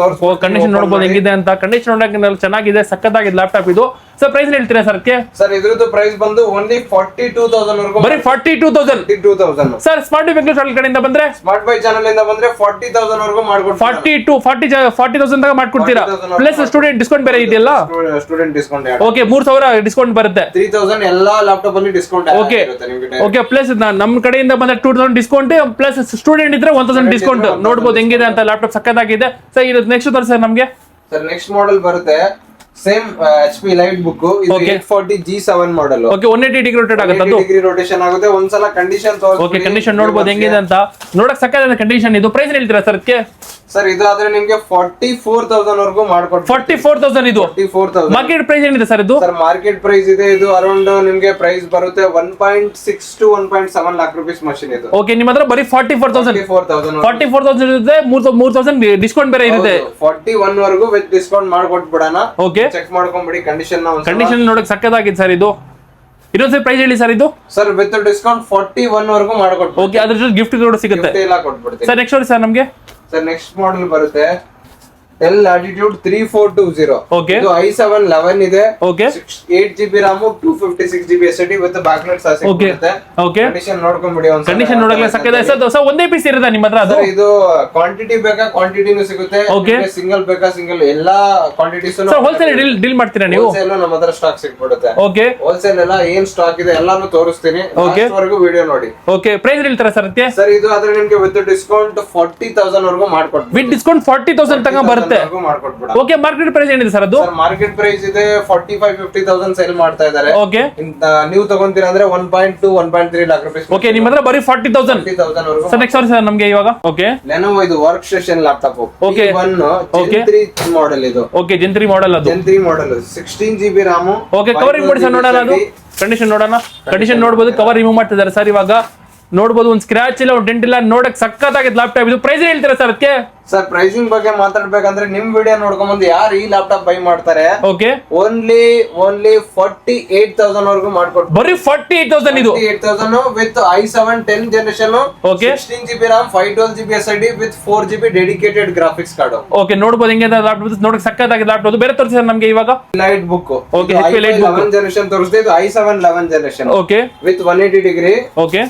ಕಂಡೀಷನ್ ನೋಡಬಹುದು ಹೆಂಗಿದೆ ಅಂತ ಕಂಡೀಷನ್ ನೋಡಕ್ಕೆ ಚೆನ್ನಾಗಿದೆ ಸಕ್ಕತ್ತಾಗಿದೆ ಲ್ಯಾಪ್ಟಾಪ್ ಇದು ಸರ್ ಪ್ರೈಸ್ ಹೇಳ್ತೀರಾ ಸರ್ ಸರ್ ಇದ್ರದ್ದು ಪ್ರೈಸ್ ಬಂದು ಓನ್ಲಿ 42,000 ವರ್ಗೂ ಬರೀ 42,000 ಸರ್ ಸ್ಮಾರ್ಟ್ ಬೆಂಗಳೂರು ಕಡೆಯಿಂದ ಬಂದ್ರೆ ಸ್ಮಾರ್ಟ್ ಬೈ ಚಾನಲ್ ಇಂದ ಬಂದ್ರೆ 40,000 ವರ್ಗೂ ಮಾಡ್ಕೊಡ್ತೀನಿ 40,000 ತನಕ ಮಾಡ್ಕೊಡ್ತೀರಾ ಪ್ಲಸ್ ಸ್ಟೂಡೆಂಟ್ ಡಿಸ್ಕೌಂಟ್ ಬೇರೆ ಇದೆಯಲ್ಲ ಸ್ಟೂಡೆಂಟ್ ಡಿಸ್ಕೌಂಟ್ ಓಕೆ 3,000 ಡಿಸ್ಕೌಂಟ್ ಬರುತ್ತೆ 3,000 ಎಲ್ಲಾ ಲ್ಯಾಪ್ಟಾಪ್ ಅಲ್ಲಿ ಡಿಸ್ಕೌಂಟ್ ಓಕೆ ಓಕೆ ಪ್ಲಸ್ ನಮ್ಮ ಕಡೆಯಿಂದ ಬಂದ 2,000 ಡಿಸ್ಕೌಂಟ್ ಪ್ಲಸ್ ಸ್ಟೂಡೆಂಟ್ ಇದ್ರೆ 1,000 ಡಿಸ್ಕೌಂಟ್ ನೋಡಬಹುದು ಹೆಂಗಿದೆ ಅಂತ ಲ್ಯಾಪ್ಟಾಪ್ ಸಕ್ಕತ್ತಾಗಿದೆ ಸರ್ ಇದು ನೆಕ್ಸ್ಟ್ ತೋರಿಸಿ ನಮಗೆ ಸರ್ ನೆಕ್ಸ್ಟ್ ಮಾಡೆಲ್ ಬರುತ್ತೆ ಸೇಮ್ HP ಲೈಟ್ ಬುಕ್ ಇದು 840 G7 model okay 180 degree rotate ಆಗುತ್ತೆ ಅದು ಡಿಗ್ರಿ ರೊಟೇಷನ್ ಆಗುತ್ತೆ ಒಂದ್ಸಲ ಕಂಡೀಷನ್ ತೋರಿಸಿ ಓಕೆ ಕಂಡೀಷನ್ ನೋಡಬಹುದು ಹೆಂಗಿದೆ ಅಂತ ನೋಡಕ್ ಸಕ್ಕತ್ತಾದ ಕಂಡೀಷನ್ ಇದು ಪ್ರೈಸ್ ಹೇಳ್ತೀರಾ ಸರ್ ಅದಕ್ಕೆ ಸರ್ ಇದು ಆದ್ರೆ ನಿಮಗೆ 44,000 ವರ್ಗೂ ಮಾಡ್ಕೊಡ್ತೀನಿ 44,000 ಇದು 44,000 ಮಾರ್ಕೆಟ್ ಪ್ರೈಸ್ ಏನಿದೆ ಸರ್ ಇದು ಸರ್ ಮಾರ್ಕೆಟ್ ಪ್ರೈಸ್ ಇದೆ ಇದು ಅರೌಂಡ್ ನಿಮಗೆ ಪ್ರೈಸ್ ಬರುತ್ತೆ 1.6 to 1.7 ಲಾಖ ರೂಪಾಯಿ ಮಷೀನ್ ಇದು ಓಕೆ ನಿಮ್ಮ ಹತ್ರ ಬರೀ 44,000 ಇದೆ 3,000 ಡಿಸ್ಕೌಂಟ್ ಬೇರೆ ಇರುತ್ತೆ 41 ವರ್ಗೂ ವಿತ್ ಡಿಸ್ಕೌಂಟ್ ಮಾಡ್ಕೊಟ್ಬಿಡೋಣ ಓಕೆ ಚೆಕ್ ಮಾಡ್ಕೊಂಬಿಡಿ ಕಂಡೀಷನ್ ಕಂಡೀಷನ್ ನೋಡಕ್ ಸಕ್ಕತ್ತಾಗಿದೆ ಸರ್ ಇದು ಇನ್ನೊಂದ್ಸರಿ ಪ್ರೈಸ್ ಹೇಳಿ ಸರ್ ಇದು ಸರ್ ವಿತ್ ಡಿಸ್ಕೌಂಟ್ 41 ವರ್ಗೂ ಮಾಡ್ಕೊಟ್ಬಿಡಿ ಓಕೆ ಅದ್ರ ಜೊತೆ ಗಿಫ್ಟ್ ಕೂಡ ಸಿಗುತ್ತೆ ಎಲ್ಲ ಕೊಟ್ಬಿಡ್ತೀನಿ ಸರ್ ನೆಕ್ಸ್ಟ್ ಸರ್ ನಮಗೆ ಸರ್ ನೆಕ್ಸ್ಟ್ ಮಾಡೆಲ್ ಬರುತ್ತೆ ಡೆಲ್ ಲ್ಯಾಟಿಟ್ಯೂಡ್ 3420 ಓಕೆ ಇದು i7 11 ಇದೆ okay 8GB RAM 256GB SSD with back light ಸಿಗುತ್ತೆ ಓಕೆ ಕಂಡೀಷನ್ ನೋಡ್ಕೊಂಬಿಡಿ ಒಂದು ಕಂಡೀಷನ್ ನೋಡಕ್ಕೆ ಸಕ್ಕತ್ತಾಗಿದೆ ಸರ್ ಒಂದೇ ಪೀಸ್ ಇರುತ್ತೆ ನಿಮ್ಮ ಹತ್ರ ಅದು ಇದು ಕ್ವಾಂಟಿಟಿ ಬೇಕಾ ಕ್ವಾಂಟಿಟಿನೂ ಸಿಗುತ್ತೆ ಸಿಂಗಲ್ ಬೇಕಾ ಸಿಂಗಲ್ ಎಲ್ಲಾ ಕ್ವಾಂಟಿಟೀಸ್ ಸರ್ ಹೋಲ್ಸೇಲ್ ಡೀಲ್ ಮಾಡ್ತೀರಾ ನೀವು ಹೋಲ್ಸೇಲ್ ನಮ್ಮ ಹತ್ರ ಸ್ಟಾಕ್ ಸಿಕ್ಬಿಡುತ್ತೆ ಓಕೆ ಹೋಲ್ಸೇಲ್ ಎಲ್ಲ ಏನ್ ಸ್ಟಾಕ್ ಇದೆ ಎಲ್ಲಾನು ತೋರಿಸ್ತೀನಿ ವರೆಗೂ ವಿಡಿಯೋ ನೋಡಿ ಓಕೆ ಪ್ರೈಸ್ ಹೇಳ್ತೀರಾ ಸರ್ ಅದಕ್ಕೆ ಸರ್ ಇದು ಆದ್ರೆ ನಿಮ್ಗೆ ವಿತ್ ಡಿಸ್ಕೌಂಟ್ 40,000 ವರ್ಗೂ ಮಾಡ್ಕೊಡ್ತೀನಿ ವಿತ್ ಡಿಸ್ಕೌಂಟ್ 40,000 ತನಕ ಬರುತ್ತೆ ಓಕೆ ಮಾರ್ಕೆಟ್ ಪ್ರೈಸ್ ಏನಿದೆ ಸರ್ ಅದು ಮಾರ್ಕೆಟ್ ಪ್ರೈಸ್ ಇದೆ 45,000-50,000 ಸೇಲ್ ಮಾಡ್ತಾ ಇದ್ದಾರೆ ಓಕೆ ನೀವು ತಗೊಂತೀರಾ ಅಂದ್ರೆ 1.2 1.3 ಲಾಖ ರೂಪಾಯಿ ಓಕೆ ನಿಮ್ಮ ಹತ್ರ ಬರೀ 40,000 ಸರ್ ನೆಕ್ಸ್ಟ್ ಸರ್ ನಮಗೆ ಇವಾಗ ಓಕೆ Lenovo ಇದು work station laptop okay Gen 3 model ಇದು ಓಕೆ Gen 3 ಮಾಡೆಲ್ ಅದು Gen 3 model 16GB RAM okay cover remove ಮಾಡಿ ಸರ್ ನೋಡೋಣ ಅದು ಕಂಡೀಷನ್ ನೋಡೋಣ ಕಂಡೀಷನ್ ನೋಡಬಹುದು ಕವರ್ ರಿಮೂವ್ ಮಾಡ್ತಿದ್ದಾರೆ ಸರ್ ಇವಾಗ ನೋಡ್ಬೋದು ಒಂದು ಸ್ಕ್ರಾಚ್ ಇಲ್ಲ ಒಂದು ಡೆಂಟ್ ಇಲ್ಲ, ನೋಡಕ್ ಸಕ್ಕತ್ತಾಗಿತ್ತು ಲ್ಯಾಪ್ಟಾಪ್. ಇದು ಪ್ರೈಸ್ ಹೇಳ್ತೀರಾ ಸರ್ ಅದಕ್ಕೆ? ಸರ್ ಪ್ರೈಸಿಂಗ್ ಬಗ್ಗೆ ಮಾತಾಡ್ಬೇಕಂದ್ರೆ ನಿಮ್ ವಿಡಿಯೋ ನೋಡ್ಕೊಂಡ್ ಬಂದು ಯಾರು ಈ ಲ್ಯಾಪ್ಟಾಪ್ ಬೈ ಮಾಡ್ತಾರೆ ಓಕೆ ಓನ್ಲಿ 48,000 ವರೆಗೂ ಮಾಡ್ಕೊಡ್ತೀವಿ. ಬರೀ 48,000 ಇದು 48,000 with i7 10 generation, Okay. 16GB RAM, 512GB SSD with 4GB dedicated graphics card. Okay ನೋಡ್ಬೋದು ಹೆಂಗೆ ಲ್ಯಾಪ್ಟಾಪ್, ನೋಡಕ್ ಸಕ್ಕತ್ತಾಗಿದೆ ಲ್ಯಾಪ್ಟಾಪ್. ಬೇರೆ ತೋರಿಸಿ ಸರ್ ನಮ್ಗೆ ಇವಾಗ lite book Okay, HP Lite book. 11 generation ತೋರಿಸ್ತಾ ಇದು i7 11 generation okay with 180 degree okay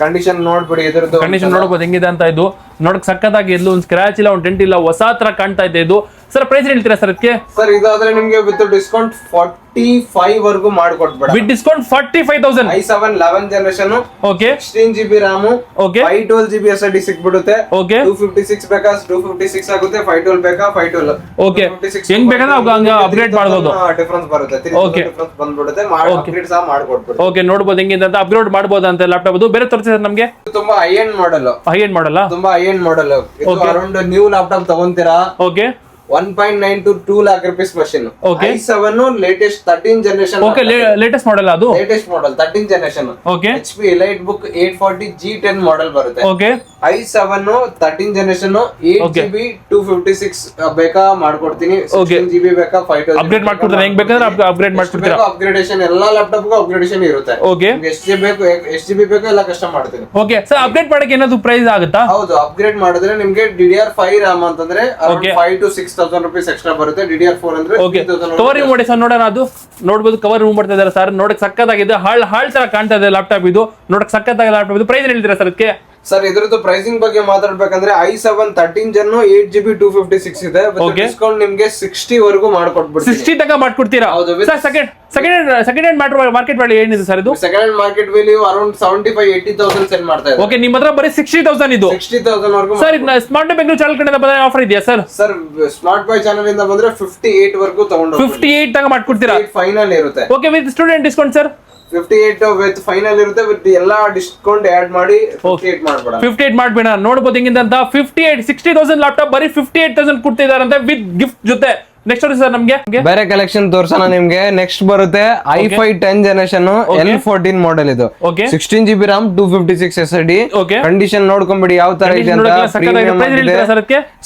condition ನೋಡ್ಬಿಡಿ. ಇದ್ರದ್ದು ಕಂಡೀಷನ್ ನೋಡ್ಬೋದು ಹೆಂಗಿದೆ ಅಂತ. ಇದು ನೋಡಕ್ ಸಕ್ಕತ್ತಾಗಿ ಎಲ್ಲೂ ಒಂದು ಸ್ಕ್ರಾಚ್ ಇಲ್ಲ ಒಂದು ಡೆಂಟ್ ಇಲ್ಲ, ಹೊಸ ತರ ಕಾಣ್ತಾ ಇದೆ ಇದು. ಸರ್ ಪ್ರೈಸ್ ಹೇಳ್ತೀರಾ ಸರ್ ಅದಕ್ಕೆ? ಸರ್ ಇದಾದ್ರೆ ನಿಮ್ಗೆ ವಿತ್ ಡಿಸ್ಕೌಂಟ್ 45 ವರೆಗೂ ಮಾಡ್ಕೊಟ್ಬೇಡ. With discount 45,000. i7 11 generation, okay 16GB RAM, okay 512GB SSD ಸಿಕ್ಬಿಡುತ್ತೆ. ಓಕೆ 256 ಬೇಕಾ 256 ಆಗುತ್ತೆ, 512 ಬೇಕಾ 512. ಓಕೆ ಹೆಂಗ್ ಬೇಕಾದ್ರೆ ಹಂಗ ಅಪ್ಗ್ರೇಡ್ ಮಾಡಬಹುದು. ಡಿಫರೆನ್ಸ್ ಬರುತ್ತೆ, Okay. ಡಿಫರೆನ್ಸ್ ಬಂದ್ಬಿಡುತ್ತೆ. ಅಪ್ಗ್ರೇಡ್ ಸಹ ಮಾಡ್ಕೊಟ್ಬಿಡುತ್ತೆ. ಓಕೆ ನೋಡ್ಬೋದು ಹೆಂಗಿದೆ ಅಂತ, ಅಪ್ಗ್ರೇಡ್ ಮಾಡಬಹುದು ಅಂತ ಲ್ಯಾಪ್ಟಾಪ್. ಅದು ಬೇರೆ ತೋರಿಸಿ ಸರ್ ನಮ್ಗೆ. ಇದು ತುಂಬಾ high end model, high end ಮಾಡಲ್ಲ, ತುಂಬಾ ಹೈ ಎಂಡ್ ಮಾಡೆಲ್. ಇದು Okay. ಅರೌಂಡ್ ನ್ಯೂ ಲ್ಯಾಪ್ಟಾಪ್ ತಗೊಂತೀರಾ okay 1.9 to 2 lakh rupees machine. Okay. i7 latest 13 generation. Okay latest ಮಾಡಲ್ಲ ಅದು? Latest model 13 generation. Okay HP Lite book 840 G10 model ಬರುತ್ತೆ. Okay i7 13 generation 8GB 256 ಬೇಕಾ ಮಾಡ್ಕೊಡ್ತೀನಿ, Okay. 16GB ಬೇಕಾ 512 upgrade ಮಾಡ್ಕೊಡ್ತಾರೆ, ಹೆಂಗ್ ಬೇಕಾದ್ರೆ ಅಪ್ಗ್ರೇಡ್ ಮಾಡ್ಕೊಡ್ತೀರಾ? ಅಪ್ಗ್ರೇಡೇಷನ್ ಎಲ್ಲಾ ಲ್ಯಾಪ್ಟಾಪ್ ಅಪ್ಗ್ರೇಡೇಷನ್ ಇರುತ್ತೆ. ಓಕೆ ನಿಮ್ಗೆ ಎಷ್ಟು ಬೇಕು ಎಷ್ಟು GB ಬೇಕು ಎಲ್ಲ ಕಸ್ಟಮ್ ಮಾಡ್ತೀನಿ. ಓಕೆ ಸರ್ ಅಪ್ಗ್ರೇಡ್ ಮಾಡಕ್ಕೆ ಏನಾದ್ರು ಪ್ರೈಸ್ ಆಗುತ್ತಾ? ಹೌದು, ಅಪ್ಗ್ರೇಡ್ ಮಾಡಿದ್ರೆ ನಿಮ್ಗೆ DDR5 RAM ಅಂತಂದ್ರೆ Okay. 5 to 6,000 rupees ಎಕ್ಸ್ಟ್ರಾ ಬರುತ್ತೆ. DDR4 ಅಂದ್ರೆ ಓಕೆ 3,000 ಕವರ್ ರಿಮೂವ್ ಮಾಡಿ ಸರ್ ನೋಡೋಣ. ಅದು ನೋಡ್ಬೋದು ಕವರ್ ರಿಮೂವ್ ಮಾಡ್ತಾ ಇದಾರೆ ಸರ್, ನೋಡಕ್ ಸಕ್ಕತ್ತಾಗಿದೆ. ಹಾಳ್ ತರ ಕಾಣ್ತಾ ಇದೆ ಲ್ಯಾಪ್ಟಾಪ್ ಇದು, ನೋಡಕ್ ಸಕ್ಕತ್ತಾಗಿದೆ ಲ್ಯಾಪ್ಟಾಪ್. ಇದು ಪ್ರೈಸ್ ಹೇಳ್ತೀರಾ ಸರ್ ಅದಕ್ಕೆ? ಸರ್ ಇದ್ರದ್ದು ಪ್ರೈಸಿಂಗ್ ಬಗ್ಗೆ ಮಾತಾಡ್ಬೇಕಂದ್ರೆ i7 13 ಜನ್ 8GB 256 ಇದೆ. Okay. ಡಿಸ್ಕೌಂಟ್ ನಿಮ್ಗೆ 60 ವರೆಗೂ ಮಾಡ್ಕೊಟ್ಬಿಡ್ತೀನಿ. 60 ತನಕ ಮಾಡ್ಕೊಡ್ತೀರಾ? ಹೌದು, with- sir second hand market value ಏನಿದೆ ಸರ್ ಇದು? Second hand market value around 75-80,000 cell ಮಾಡ್ತಾ ಇದೆ. ಓಕೆ ನಿಮ್ಮ ಹತ್ರ ಬರೀ 60,000 ಇದು. 60,000 ವರೆಗೂ. ಸರ್ ಸ್ಮಾರ್ಟ್ ಬೆಂಗಳೂರು ಚಾನಲ್ ಕಡೆಯಿಂದ ಬಂದ ಆಫರ್ ಇದೆಯಾ sir? Sir smart boy channel ಇಂದ ಬಂದ್ರೆ 58 ವರೆಗೂ ತಗೊಂಡು 58 ತನಕ ಮಾಡ್ಕೊಡ್ತೀರಾ? ಫೈನಲ್ ಇರುತ್ತೆ. Okay with student discount sir 58 with final ಇರುತ್ತೆ. ವಿತ್ ಎಲ್ಲಾ ಡಿಸ್ಕೌಂಟ್ ಆಡ್ ಮಾಡಿ 58 ಮಾಡ್ಬೇಡ. 58 ಮಾಡ್ಬೇಡ. ನೋಡ್ಬೋದು ಹೆಂಗಿದೆ ಅಂತ. 58 60,000 ಲ್ಯಾಪ್ಟಾಪ್ ಬರೀ 58,000 ಕೊಡ್ತಿದಾರಂತೆ ವಿತ್ ಗಿಫ್ಟ್ ಜೊತೆ. ನೆಕ್ಸ್ಟ್ ನೋಡಿ ಸರ್ ನಮ್ಗೆ ಬೇರೆ ಕಲೆಕ್ಷನ್ ತೋರ್ಸೋಣ ನಿಮ್ಗೆ. ನೆಕ್ಸ್ಟ್ ಬರುತ್ತೆ i5 10 ಜನರೇಷನ್ L14 ಮಾಡೆಲ್. ಇದು okay 16GB RAM 256 SSD. Okay. Condition ನೋಡ್ಕೊಂಬಿಡಿ ಯಾವ ತರ ಇದೆ ಅಂತ.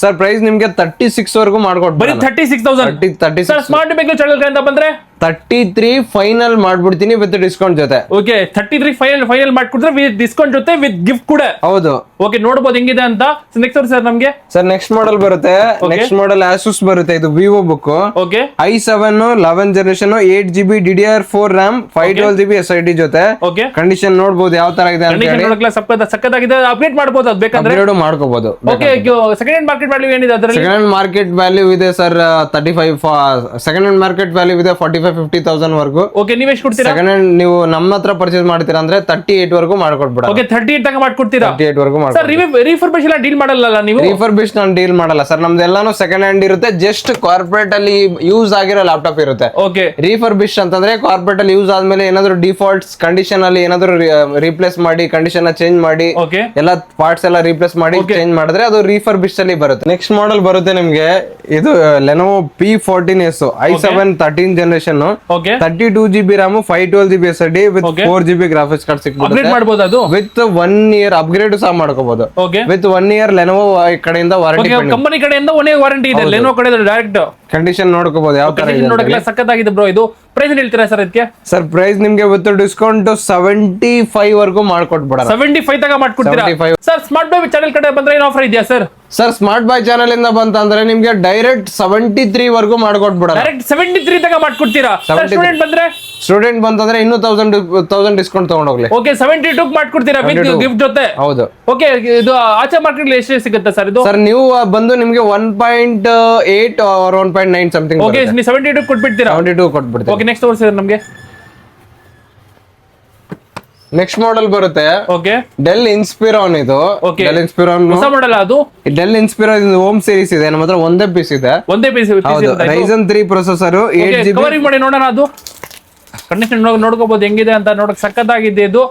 ಸರ್ ಪ್ರೈಸ್ ನಿಮ್ಗೆ 36 ವರೆಗೂ ಮಾಡ್ಕೊಡ್ಬೋದು. ಬರೀ 36,000. 36 ಸರ್ ಸ್ಮಾರ್ಟ್ ಬೆಂಗಳೂರು ಚಾನಲ್ ಕಡೆಯಿಂದ ಬಂದ್ರೆ 33 ಫೈನಲ್ ಮಾಡ್ಬಿಡ್ತೀನಿ ವಿತ್ ಡಿಸ್ಕೌಂಟ್ ಜೊತೆ. ಓಕೆ 33 ಫೈನಲ್ ಮಾಡ್ಕೊಡ್ತಾರೆ ವಿತ್ ಡಿಸ್ಕೌಂಟ್ ಜೊತೆ ವಿತ್ ಗಿಫ್ಟ್ ಕೂಡ. ಹೌದು. ಓಕೆ ನೋಡ್ಬೋದು ಹೆಂಗಿದೆ ಅಂತ. ನೆಕ್ಸ್ಟ್ ಸರ್ ನಮ್ಗೆ ಸರ್ ನೆಕ್ಸ್ಟ್ ಮಾಡೆಲ್ ಬರುತ್ತೆ. ನೆಕ್ಸ್ಟ್ ಮಾಡೆಲ್ Asus ಬರುತ್ತೆ. ಇದು Vivo book. Okay i7 11 generation 8GB DDR4 RAM 512GB SSD ಜೊತೆ. ಓಕೆ ಕಂಡೀಷನ್ ನೋಡ್ಬೋದು ಯಾವ ತರ ಇದೆ ಅಂತ ಹೇಳಿ. ನೋಡಕ್ಕೆ ಸಕ್ಕತ್ತಾಗಿದೆ. ಅಪ್ಡೇಟ್ ಮಾಡಬಹುದು ಅದು ಬೇಕಂದ್ರೆ. ಅಪ್ಗ್ರೇಡ್ ಮಾಡ್ಕೋಬಹುದು. Okay second hand market value ಏನಿದೆ ಅದರಲ್ಲಿ? ಸೆಕೆಂಡ್ ಹ್ಯಾಂಡ್ ಮಾರ್ಕೆಟ್ ವ್ಯಾಲ್ಯೂ ಇದೆ sir 35. Second hand market value ಇದೆ 45-50,000 ವರೆಗೂ. ಓಕೆ ನೀವು ಎಷ್ಟು ಕೊಡ್ತೀರಾ? ಸೆಕೆಂಡ್ ಹ್ಯಾಂಡ್ ನೀವು ನಮ್ಮ ಹತ್ರ ಪರ್ಚೇಸ್ ಮಾಡ್ತೀರಾ ಅಂದ್ರೆ 38 ವರೆಗೂ ಮಾಡ್ಕೊಡ್ಬಿಡ. ಓಕೆ 38 ತನಕ ಮಾಡ್ಕೊಡ್ತೀರಾ? 38 ವರೆಗೂ ಸರ್ ರಿಫರ್ಬಿಶ್ ಎಲ್ಲ ಡೀಲ್ ಮಾಡಲ್ಲ ನೀವು? ರಿಫರ್ಬಿಶ್ ನಾನು ಡೀಲ್ ಮಾಡಲ್ಲ ಸರ್. ನಮ್ದೆಲ್ಲಾನು ಸೆಕೆಂಡ್ ಹ್ಯಾಂಡ್ ಇರುತ್ತೆ. ಜಸ್ಟ್ ಕಾರ್ಪೊರೇಟ್ ಅಲ್ಲಿ ಯೂಸ್ ಆಗಿರೋ ಲ್ಯಾಪ್ಟಾಪ್ ಇರುತ್ತೆ. ಓಕೆ ರಿಫರ್ಬಿಶ್ ಅಂತಂದ್ರೆ ಕಾರ್ಪೊರೇಟ್ ಅಲ್ಲಿ ಯೂಸ್ ಆದ್ಮೇಲೆ ಏನಾದ್ರು ಡಿಫಾಲ್ಟ್ಸ್ ಕಂಡೀಷನ್ ಅಲ್ಲಿ ಏನಾದ್ರು ರೀಪ್ಲೇಸ್ ಮಾಡಿ ಕಂಡೀಷನ್ ಚೇಂಜ್ ಮಾಡಿ ಓಕೆ ಎಲ್ಲ ಪಾರ್ಟ್ಸ್ ಎಲ್ಲ ರೀಪ್ಲೇಸ್ ಮಾಡಿ ಚೇಂಜ್ ಮಾಡಿದ್ರೆ ಅದು ರಿಫರ್ಬಿಶ್ ಅಲ್ಲಿ ಬರುತ್ತೆ. ನೆಕ್ಸ್ಟ್ ಮಾಡೆಲ್ ಬರುತ್ತೆ ನಿಮ್ಗೆ. ಇದು Lenovo P14s i7 13 generation okay 32GB RAM 512GB SSD with 4GB graphics card upgrade ಸಿಕ್ಬಿಡುತ್ತೆ. ಮಾಡಬಹುದು ಅದು ವಿತ್ 1 year ಅಪ್ಗ್ರೇಡ್ ಸಹ ಮಾಡ್ಕೋಬಹುದು. ಓಕೆ ವಿತ್ 1 year Lenovo ಕಡೆಯಿಂದ ವಾರಂಟಿ. ಕಂಪನಿ ಕಡೆಯಿಂದ 1 year ವಾರಂಟಿ ಇದೆ. ಲೆನೋವೊ ಕಡೆ ಡೈರೆಕ್ಟ್ ಕಂಡೀಷನ್ ನೋಡ್ಕೋಬಹುದು ಯಾವ ತರ ಇದೆ. ನೋಡಕ್ಕೆ ಸಕ್ಕತ್ತಾಗಿದೆ ಬ್ರೋ. ಇದು ಪ್ರೈಸ್ ಹೇಳ್ತೀರಾ ಸರ್ ಅದಕ್ಕೆ? ಸರ್ ಪ್ರೈಸ್ ನಿಮ್ಗೆ ವಿತ್ ಡಿಸ್ಕೌಂಟ್ 75 ವರೆಗೂ ಮಾಡ್ಕೊಟ್ಬಿಡ. 75 ತನಕ ಮಾಡ್ಕೊಡ್ತೀರಾ? 75. ಸರ್ ಸ್ಮಾರ್ಟ್ ಬಾಯ್ ಚಾನಲ್ ಕಡೆ ಬಂದ್ರೆ ಏನು ಆಫರ್ ಇದೆಯಾ sir? Sir smart boy channel ಇಂದ ಬಂತಂದ್ರೆ ನಿಮ್ಗೆ ಡೈರೆಕ್ಟ್ 73 ವರೆಗೂ ಮಾಡ್ಕೊಟ್ಬಿಡ. ಡೈರೆಕ್ಟ್ 73 ತನಕ ಮಾಡ್ಕೊಡ್ತೀರಾ? ಸ್ಟೂಡೆಂಟ್ ಬಂದ್ರೆ ಸ್ಟೂಡೆಂಟ್ ಬಂತಂದ್ರೆ ಇನ್ನೂ 1000 ಡಿಸ್ಕೌಂಟ್ ತಗೊಂಡೋಗ್ಲಿ. ಓಕೆ 72 ಮಾಡ್ಕೊಡ್ತೀರಾ ವಿತ್ ಗಿಫ್ಟ್ ಜೊತೆ? ಹೌದು. ಓಕೆ ಇದು ಆಚೆ ಮಾರ್ಕೆಟ್ ಎಷ್ಟು ಸಿಗುತ್ತೆ ಸರ್ ಇದು? ಸರ್ ನೀವು ಬಂದು ನಿಮ್ಗೆ 1.8 or 1.9 ಸಮಥಿಂಗ್. ಓಕೆ ನೀವು 72 ಕೊಟ್ಬಿಡ್ತೀರಾ? 72 ಕೊಟ್ಬಿಡ್ತೀವಿ. ಓಕೆ ನೆಕ್ಸ್ಟ್ ತೋರಿಸಿ ನಮಗೆ. ನೆಕ್ಸ್ಟ್ ಮಾಡೆಲ್ ಬರುತ್ತೆ. Okay Dell Inspiron. ಇದು Okay. ಡೆಲ್ ಇನ್ಸ್ಪಿರಾನ್ ಹೊಸ ಮಾಡೆಲ್ ಅದು? ಡೆಲ್ ಇನ್ಸ್ಪಿರಾನ್ ಹೋಮ್ ಸೀರೀಸ್ ಇದೆ ನಮ್ಮ ಹತ್ರ. ಒಂದೇ ಪೀಸ್ ಇದೆ. ಒಂದೇ ಪೀಸ್ ಹೌದು. Ryzen 3 processor 8GB. ಕವರಿಂಗ್ ಮಾಡಿ ನೋಡೋಣ ಅದು ಕಂಡೀಷನ್ ನೋಡ್ಕೋಬಹುದು ಹೆಂಗಿದೆ ಅಂತ. ನೋಡಕ್ ಸಕ್ಕತ್ತಾಗಿದೆ ಇದು.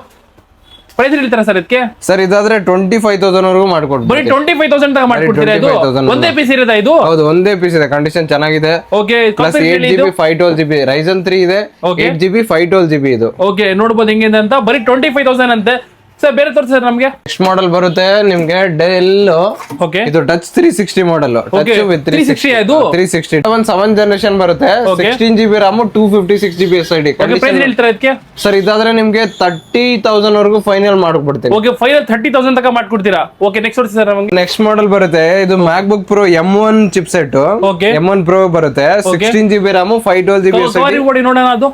ಪ್ರೈಸ್ ಹೇಳ್ತೀರಾ ಸರ್ ಇದಕ್ಕೆ? ಸರ್ ಇದಾದ್ರೆ 25,000 ವರೆಗೂ ಮಾಡ್ಕೊಡ್ಬೋದು. ಬರೀ 25,000 ತನಕ ಮಾಡ್ಕೊಡ್ತೀರಾ? ಇದು 25,000 ಒಂದೇ ಪೀಸ್ ಇರೋದಾ ಇದು? ಹೌದು ಒಂದೇ ಪೀಸ್ ಇದೆ. ಕಂಡೀಷನ್ ಚೆನ್ನಾಗಿದೆ. Okay plus 8GB 512GB Ryzen 3 ಇದೆ. Okay. 8GB 512GB ಇದು. ಓಕೆ ನೋಡ್ಬೋದು ಹೆಂಗಿದೆ ಅಂತ. ಬರೀ 25,000 ಅಂತೆ. ಸರ್ ಬೇರೆ ತೋರಿಸಿ ಸರ್ ನಮ್ಗೆ. ನೆಕ್ಸ್ಟ್ ಮಾಡೆಲ್ ಬರುತ್ತೆ ನಿಮ್ಗೆ ಡೆಲ್. ಓಕೆ ಇದು ಟಚ್ 360 ಮಾಡೆಲ್. Okay. 360 ಇದು 360 7 ಜನರೇಷನ್ ಬರುತ್ತೆ. 16 GB RAM 256 GB SSD. Okay price ಹೇಳ್ತೀರಾ ಇದಕ್ಕೆ? ಸರ್ ಇದಾದ್ರೆ ನಿಮ್ಗೆ 30,000 ವರೆಗೂ ಫೈನಲ್ ಮಾಡ್ಕೊಡ್ತೀನಿ. ಓಕೆ ಫೈನಲ್ 30,000 ತನಕ ಮಾಡ್ಕೊಡ್ತೀರಾ. ಓಕೆ ನೆಕ್ಸ್ಟ್ ತೋರಿಸಿ ಸರ್ ನಮ್ಗೆ. ನೆಕ್ಸ್ಟ್ ಮಾಡೆಲ್ ಬರುತ್ತೆ ಇದು MacBook Pro M1 chipset. Okay. M1 Pro ಬರುತ್ತೆ. 16 GB RAM 512 GB SSD. ನೋಡಿ ನೋಡೋಣ ಅದು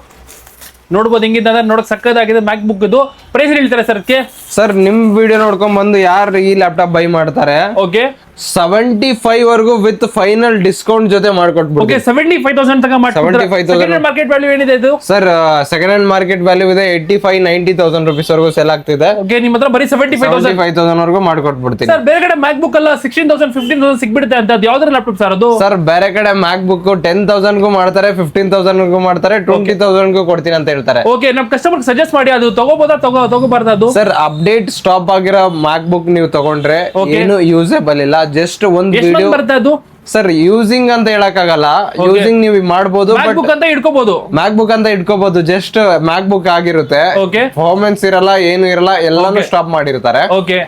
ನೋಡ್ಬೋದು ಹೆಂಗಿದೆ ಅಂದ್ರೆ ನೋಡಕ್ ಸಕ್ಕದಾಗಿದೆ ಮ್ಯಾಕ್ ಬುಕ್ ಇದು. ಪ್ರೈಸ್ ಹೇಳ್ತಾರೆ ಸರ್ ಅದಕ್ಕೆ? ಸರ್ ನಿಮ್ ವಿಡಿಯೋ ನೋಡ್ಕೊಂಡ್ ಬಂದು ಯಾರು ಈ ಲ್ಯಾಪ್ಟಾಪ್ ಬೈ ಮಾಡ್ತಾರೆ ಓಕೆ 75 ವರೆಗೂ ವಿತ್ ಫೈನಲ್ ಡಿಸ್ಕೌಂಟ್ ಜೊತೆ ಮಾಡ್ಕೊಟ್ಬಿಡ್ತೀವಿ. ಓಕೆ 75,000 ತನಕ ಮಾಡ್ಕೊಡ್ತೀರಾ. 75,000 ಮಾರ್ಕೆಟ್ ವ್ಯಾಲ್ಯೂ ಏನಿದೆ ಇದು? Sir second hand market value ಇದೆ 85-90,000 rupees ವರೆಗೂ ಸೆಲ್ ಆಗ್ತಿದೆ. ಓಕೆ ನಿಮ್ಮ ಹತ್ರ ಬರೀ 75,000 ವರೆಗೂ ಮಾಡ್ಕೊಟ್ಬಿಡ್ತೀನಿ. ಸರ್ ಬೇರೆ ಕಡೆ ಮ್ಯಾಕ್ ಬುಕ್ ಎಲ್ಲ 16,000 15,000 ಸಿಗ್ಬಿಡುತ್ತೆ ಅಂತ ಅದು ಯಾವ್ದ್ರ ಲ್ಯಾಪ್ಟಾಪ್ ಸರ್ ಅದು? ಸರ್ ಬೇರೆ ಕಡೆ ಮ್ಯಾಕ್ ಬುಕ್ 10,000 ಗೂ ಮಾಡ್ತಾರೆ, 15,000 ಗೂ ಮಾಡ್ತಾರೆ, 20,000 ಗೂ ಕೊಡ್ತೀನಿ ಅಂತ ಹೇಳ್ತಾರೆ. ಓಕೆ ನಮ್ ಕಸ್ಟಮರ್ ಸಜೆಸ್ಟ್ ಮಾಡಿ ಅದು ತಗೋಬೋದಾ ತಗೋಬಾರ್ದು ಅದು? ಸರ್ ಅಪ್ಡೇಟ್ ಸ್ಟಾಪ್ ಆಗಿರೋ ಮ್ಯಾಕ್ ಬುಕ್ ನೀವು ತಗೊಂಡ್ರೆ ಏನು ಯೂಸೇಬಲ್ ಇಲ್ಲ. ಜಸ್ಟ್ ಒಂದು ವಿಡಿಯೋ ಬರುತ್ತೆ ಅದು. ಸರ್ ಯೂಸಿಂಗ್ ಅಂತ ಹೇಳಕ್ ಆಗಲ್ಲ. ಯೂಸಿಂಗ್ ನೀವು ಮಾಡ್ಬೋದು, ಮ್ಯಾಕ್ ಬುಕ್ ಅಂತ ಇಟ್ಕೋಬಹುದು. ಮ್ಯಾಕ್ ಬುಕ್ ಅಂತ ಇಟ್ಕೋಬಹುದು. ಜಸ್ಟ್ ಮ್ಯಾಕ್ ಬುಕ್ ಆಗಿರುತ್ತೆ, ಓಕೆ ಪರ್ಫಾರ್ಮೆನ್ಸ್ ಇರಲ್ಲ, ಏನು ಇರಲ್ಲ, ಎಲ್ಲಾನು ಸ್ಟಾಪ್ ಮಾಡಿರ್ತಾರೆ. ಓಕೆ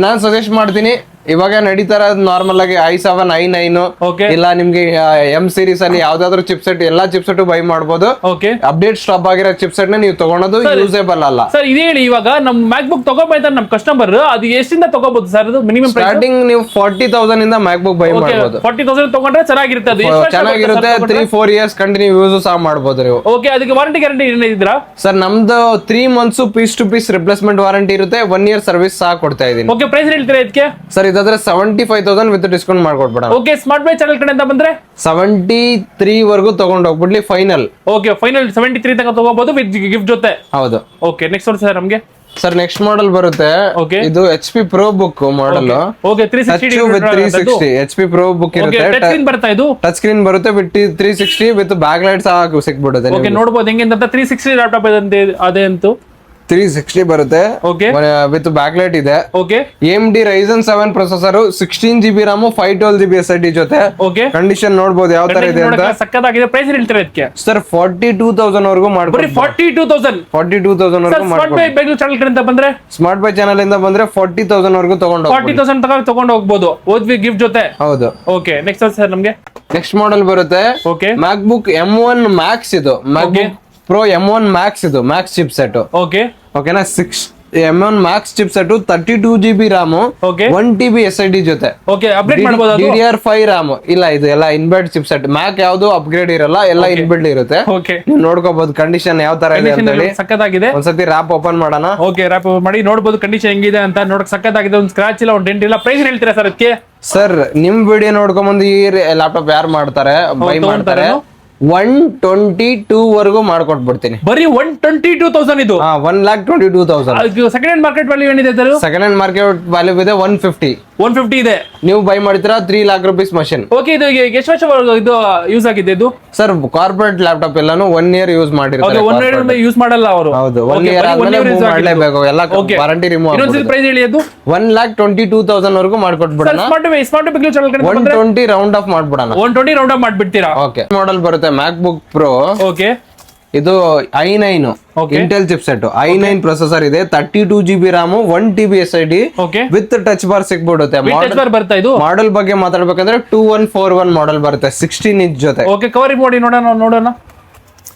ನಾನ್ ಸಜೆಸ್ಟ್ ಮಾಡ್ತೀನಿ ಇವಾಗ ನಡೀತಾರ ನಾರ್ಮಲ್ ಆಗಿ i7 i9 ಇಲ್ಲ ನಿಮ್ಗೆ M ಸೀರೀಸ್ ಅಲ್ಲಿ ಯಾವ್ದಾದ್ರು ಚಿಪ್ಸೆಟ್ ಎಲ್ಲಾ ಚಿಪ್ಸೆಟ್ ಬೈ ಮಾಡ್ಬೋದು. ಓಕೆ ಅಪ್ಡೇಟ್ ಸ್ಟಾಪ್ ಆಗಿರೋ ಚಿಪ್ಸೆಟ್ ನ ನೀವು ತಗೊಳೋದು ಯೂಸೇಬಲ್ ಅಲ್ಲ. ಸರ್ ಇದೇ ಹೇಳಿ ಇವಾಗ ನಮ್ ಮ್ಯಾಕ್ ಬುಕ್ ತಗೋಬಾಯ್ತಾರೆ ನಮ್ ಕಸ್ಟಮರ್ ಅದು ಎಷ್ಟಿಂದ ತಗೋಬಹುದು ಸರ್? ಅದು ಮಿನಿಮಮ್ ಸ್ಟಾರ್ಟಿಂಗ್ ನೀವು 40,000 ಇಂದ ಮ್ಯಾಕ್ ಬುಕ್ ಬೈ ಮಾಡ್ಬೋದು. 40,000 ತಗೊಂಡ್ರೆ ಚೆನ್ನಾಗಿರುತ್ತೆ. ಅದು ಚೆನ್ನಾಗಿರುತ್ತೆ. 3-4 years ಕಂಟಿನ್ಯೂ ಯೂಸ್ ಸಹ ಮಾಡ್ಬೋದು ನೀವು. ಓಕೆ ಅದಕ್ಕೆ ವಾರಂಟಿ ಗ್ಯಾರಂಟಿ ಏನಿದ್ರಾ ಸರ್? ನಮ್ದು 3 months piece to piece replacement warranty ಇರುತ್ತೆ. 1 year ಸರ್ವಿಸ್ ಸಹ ಕೊಡ್ತಾ ಇದೀನಿ. ಓಕೆ ಪ್ರೈಸ್ ಹೇಳ್ತೀರಾ ಇದಕ್ಕೆ? ಸರ್ ಇದಾದ್ರೆ 75,000 ವಿತ್ ಡಿಸ್ಕೌಂಟ್ ಮಾಡ್ಕೊಡ್ಬೇಡ. ಓಕೆ ಸ್ಮಾರ್ಟ್ ಬೈ ಚಾನಲ್ ಕಡೆಯಿಂದ ಬಂದ್ರೆ 73 ವರೆಗೂ ತಗೊಂಡ್ ಹೋಗ್ಬಿಡ್ಲಿ ಫೈನಲ್. ಓಕೆ ಫೈನಲ್ 73 ತನಕ ತಗೋಬಹುದು ವಿತ್ ಗಿಫ್ಟ್ ಜೊತೆ. ಹೌದು. ಓಕೆ ನೆಕ್ಸ್ಟ್ ನೋಡಿ ಸರ್ ನಮ್ಗೆ. ಸರ್ ನೆಕ್ಸ್ಟ್ ಮಾಡೆಲ್ ಬರುತ್ತೆ ಇದು HP Pro Book model. Okay 360 with 360 HP Pro Book ಇರುತ್ತೆ. ಟಚ್ ಸ್ಕ್ರೀನ್ ಬರುತ್ತೆ ಇದು. ಟಚ್ ಸ್ಕ್ರೀನ್ ಬರುತ್ತೆ ವಿತ್ 360 ವಿತ್ ಬ್ಯಾಕ್ ಲೈಟ್ ಸಹ ಸಿಕ್ಬಿಡುತ್ತೆ. ಓಕೆ ನೋಡಬಹುದು ಹೆಂಗೆ ಅಂತ 360 ಲ್ಯಾಪ್ಟಾಪ್ ಇದೆ ಅದೇ ಅಂತೂ 360 ಬರುತ್ತೆ. ಓಕೆ ವಿತ್ ಬ್ಯಾಕ್ ಲೈಟ್ ಇದೆ. Okay AMD Ryzen 7 processor 16 GB RAM 512 GB SSD ಜೊತೆ. ಓಕೆ ಕಂಡೀಷನ್ ನೋಡಬಹುದು ಯಾವ ತರ ಇದೆ ಅಂತ. ಸಕ್ಕತ್ತಾಗಿದೆ. ಪ್ರೈಸ್ ಹೇಳ್ತೀರಾ ಇದಕ್ಕೆ? ಸರ್ 42,000 ವರೆಗೂ ಮಾಡ್ಕೊಡ್ತೀನಿ. 42,000 ವರೆಗೂ ಸ್ಮಾರ್ಟ್ ಬೈ ಬೆಂಗಳೂರು ಚಾನಲ್ ಕಡೆಯಿಂದ ಬಂದ್ರೆ ಸ್ಮಾರ್ಟ್ ಬೈ ಚಾನಲ್ ಇಂದ ಬಂದ್ರೆ 40,000 ವರೆಗೂ ತಗೊಂಡು 40,000 ತನಕ ತಗೊಂಡು ಹೋಗಬಹುದು ಓದ್ವಿ ಗಿಫ್ಟ್ ಜೊತೆ. ಹೌದು. ಓಕೆ ನೆಕ್ಸ್ಟ್ ಸರ್ ನಮ್ಗೆ ನೆಕ್ಸ್ಟ್ ಮಾಡೆಲ್ ಬರುತ್ತೆ ಓಕೆ MacBook M1 Max. ಇದು MacBook Pro M1 Max. ಇದು Max ಚಿಪ್ಸೆಟ್. ಓಕೆ ಓಕೆನಾ? M1 Max chipset 32 GB RAM 1 TB SSD ಜೊತೆ. ಓಕೆ ಅಪ್ಡೇಟ್ ಮಾಡಬಹುದು ಅದು? DDR5 RAM ಇಲ್ಲ, ಇದು ಎಲ್ಲ ಇನ್ಬಿಲ್ಟ್ ಚಿಪ್ಸೆಟ್. ಮ್ಯಾಕ್ ಯಾವುದು ಅಪ್ಗ್ರೇಡ್ ಇರಲ್ಲ, ಎಲ್ಲ ಇನ್ಬಿಲ್ಟ್ ಇರುತ್ತೆ. ಓಕೆ ನೀವು ನೋಡ್ಕೋಬಹುದು ಕಂಡೀಷನ್ ಯಾವ ತರ ಇದೆ ಅಂತ ಹೇಳಿ. ಸಕ್ಕತ್ತಾಗಿದೆ. ಒಂದ್ಸತಿ ರ್ಯಾಪ್ ಓಪನ್ ಮಾಡೋಣ. ಓಕೆ ರ್ಯಾಪ್ ಮಾಡಿ ನೋಡಬಹುದು ಕಂಡೀಷನ್ ಹೆಂಗಿದೆ ಅಂತ. ನೋಡಕ್ ಸಕ್ಕತ್ತಾಗಿದೆ. ಒಂದು ಸ್ಕ್ರಾಚ್ ಇಲ್ಲ, ಒಂದು ಡೆಂಟ್ ಇಲ್ಲ. ಪ್ರೈಸ್ ಹೇಳ್ತೀರಾ ಸರ್ ಅದಕ್ಕೆ? ಸರ್ ನಿಮ್ ವಿಡಿಯೋ ನೋಡ್ಕೊಂಡ್ ಬಂದು ಈ ಲ್ಯಾಪ್ಟಾಪ್ ಯಾರು ಮಾಡ್ತಾರೆ ಬೈ ಮಾಡ್ತಾರೆ 122 ವರೆಗೂ ಮಾಡ್ಕೊಟ್ಬಿಡ್ತೀನಿ. ಬರೀ 122,000 ಇದು? 122,000. ಸೆಕೆಂಡ್ ಹ್ಯಾಂಡ್ ಮಾರ್ಕೆಟ್ ವ್ಯಾಲ್ಯೂ ಏನಿದೆ? ಸೆಕೆಂಡ್ ಹ್ಯಾಂಡ್ ಮಾರ್ಕೆಟ್ ವ್ಯಾಲ್ಯೂ ಇದೆ 150 ಇದೆ. ನೀವು ಬೈ ಮಾಡ್ತೀರಾ 3 lakh rupees ಮಷಿನ್. ಓಕೆ ಇದು ಎಷ್ಟು ವರ್ಷ ಇದು ಯೂಸ್ ಆಗಿದೆ ಇದು? ಸರ್ ಕಾರ್ಪೊರೇಟ್ ಲ್ಯಾಪ್ಟಾಪ್ ಎಲ್ಲಾನು 1 year ಯೂಸ್ ಮಾಡಿರ್ತಾರೆ. 1 year ಯೂಸ್ ಮಾಡಲ್ಲ ಅವರು. ಹೌದು 1 year ಆದ್ಮೇಲೆ ಮೂವ್ ಮಾಡಲೇಬೇಕು. ಎಲ್ಲ ವಾರಂಟಿ ರಿಮೂವ್ ಆಗುತ್ತೆ. ಇನ್ನೊಂದು ಪ್ರೈಸ್ ಹೇಳಿ ಅದು? 122,000 ವರೆಗೂ ಮಾಡ್ಕೊಟ್ಬಿಡೋಣ. ಸ್ಮಾರ್ಟ್ ಬೆಂಗಳೂರು ಚಾನಲ್ ಕಡೆಯಿಂದ 120 ರೌಂಡ್ ಆಫ್ ಮಾಡ್ಬಿಡೋಣ. 120 ರೌಂಡ್ ಆಫ್ ಮಾಡ್ಬಿಡ್ತೀರಾ? ಓಕೆ ಮಾಡೆಲ್ ಬರುತ್ತೆ MacBook Pro. ಓಕೆ ಇದು i9 Intel chipset. i9 processor ಇದೆ. 32 GB RAM 1 TB SSD with touch bar ಸಿಕ್ಬಿಡುತ್ತೆ. ಮಾಡೆಲ್ ಬಗ್ಗೆ ಮಾತಾಡ್ಬೇಕಂದ್ರೆ 2141 ಮಾಡೆಲ್ ಬರುತ್ತೆ 16 ಇಂಚ್ ಜೊತೆ. ಓಕೆ ಕವರ್ ಮಾಡಿ ನೋಡೋಣ.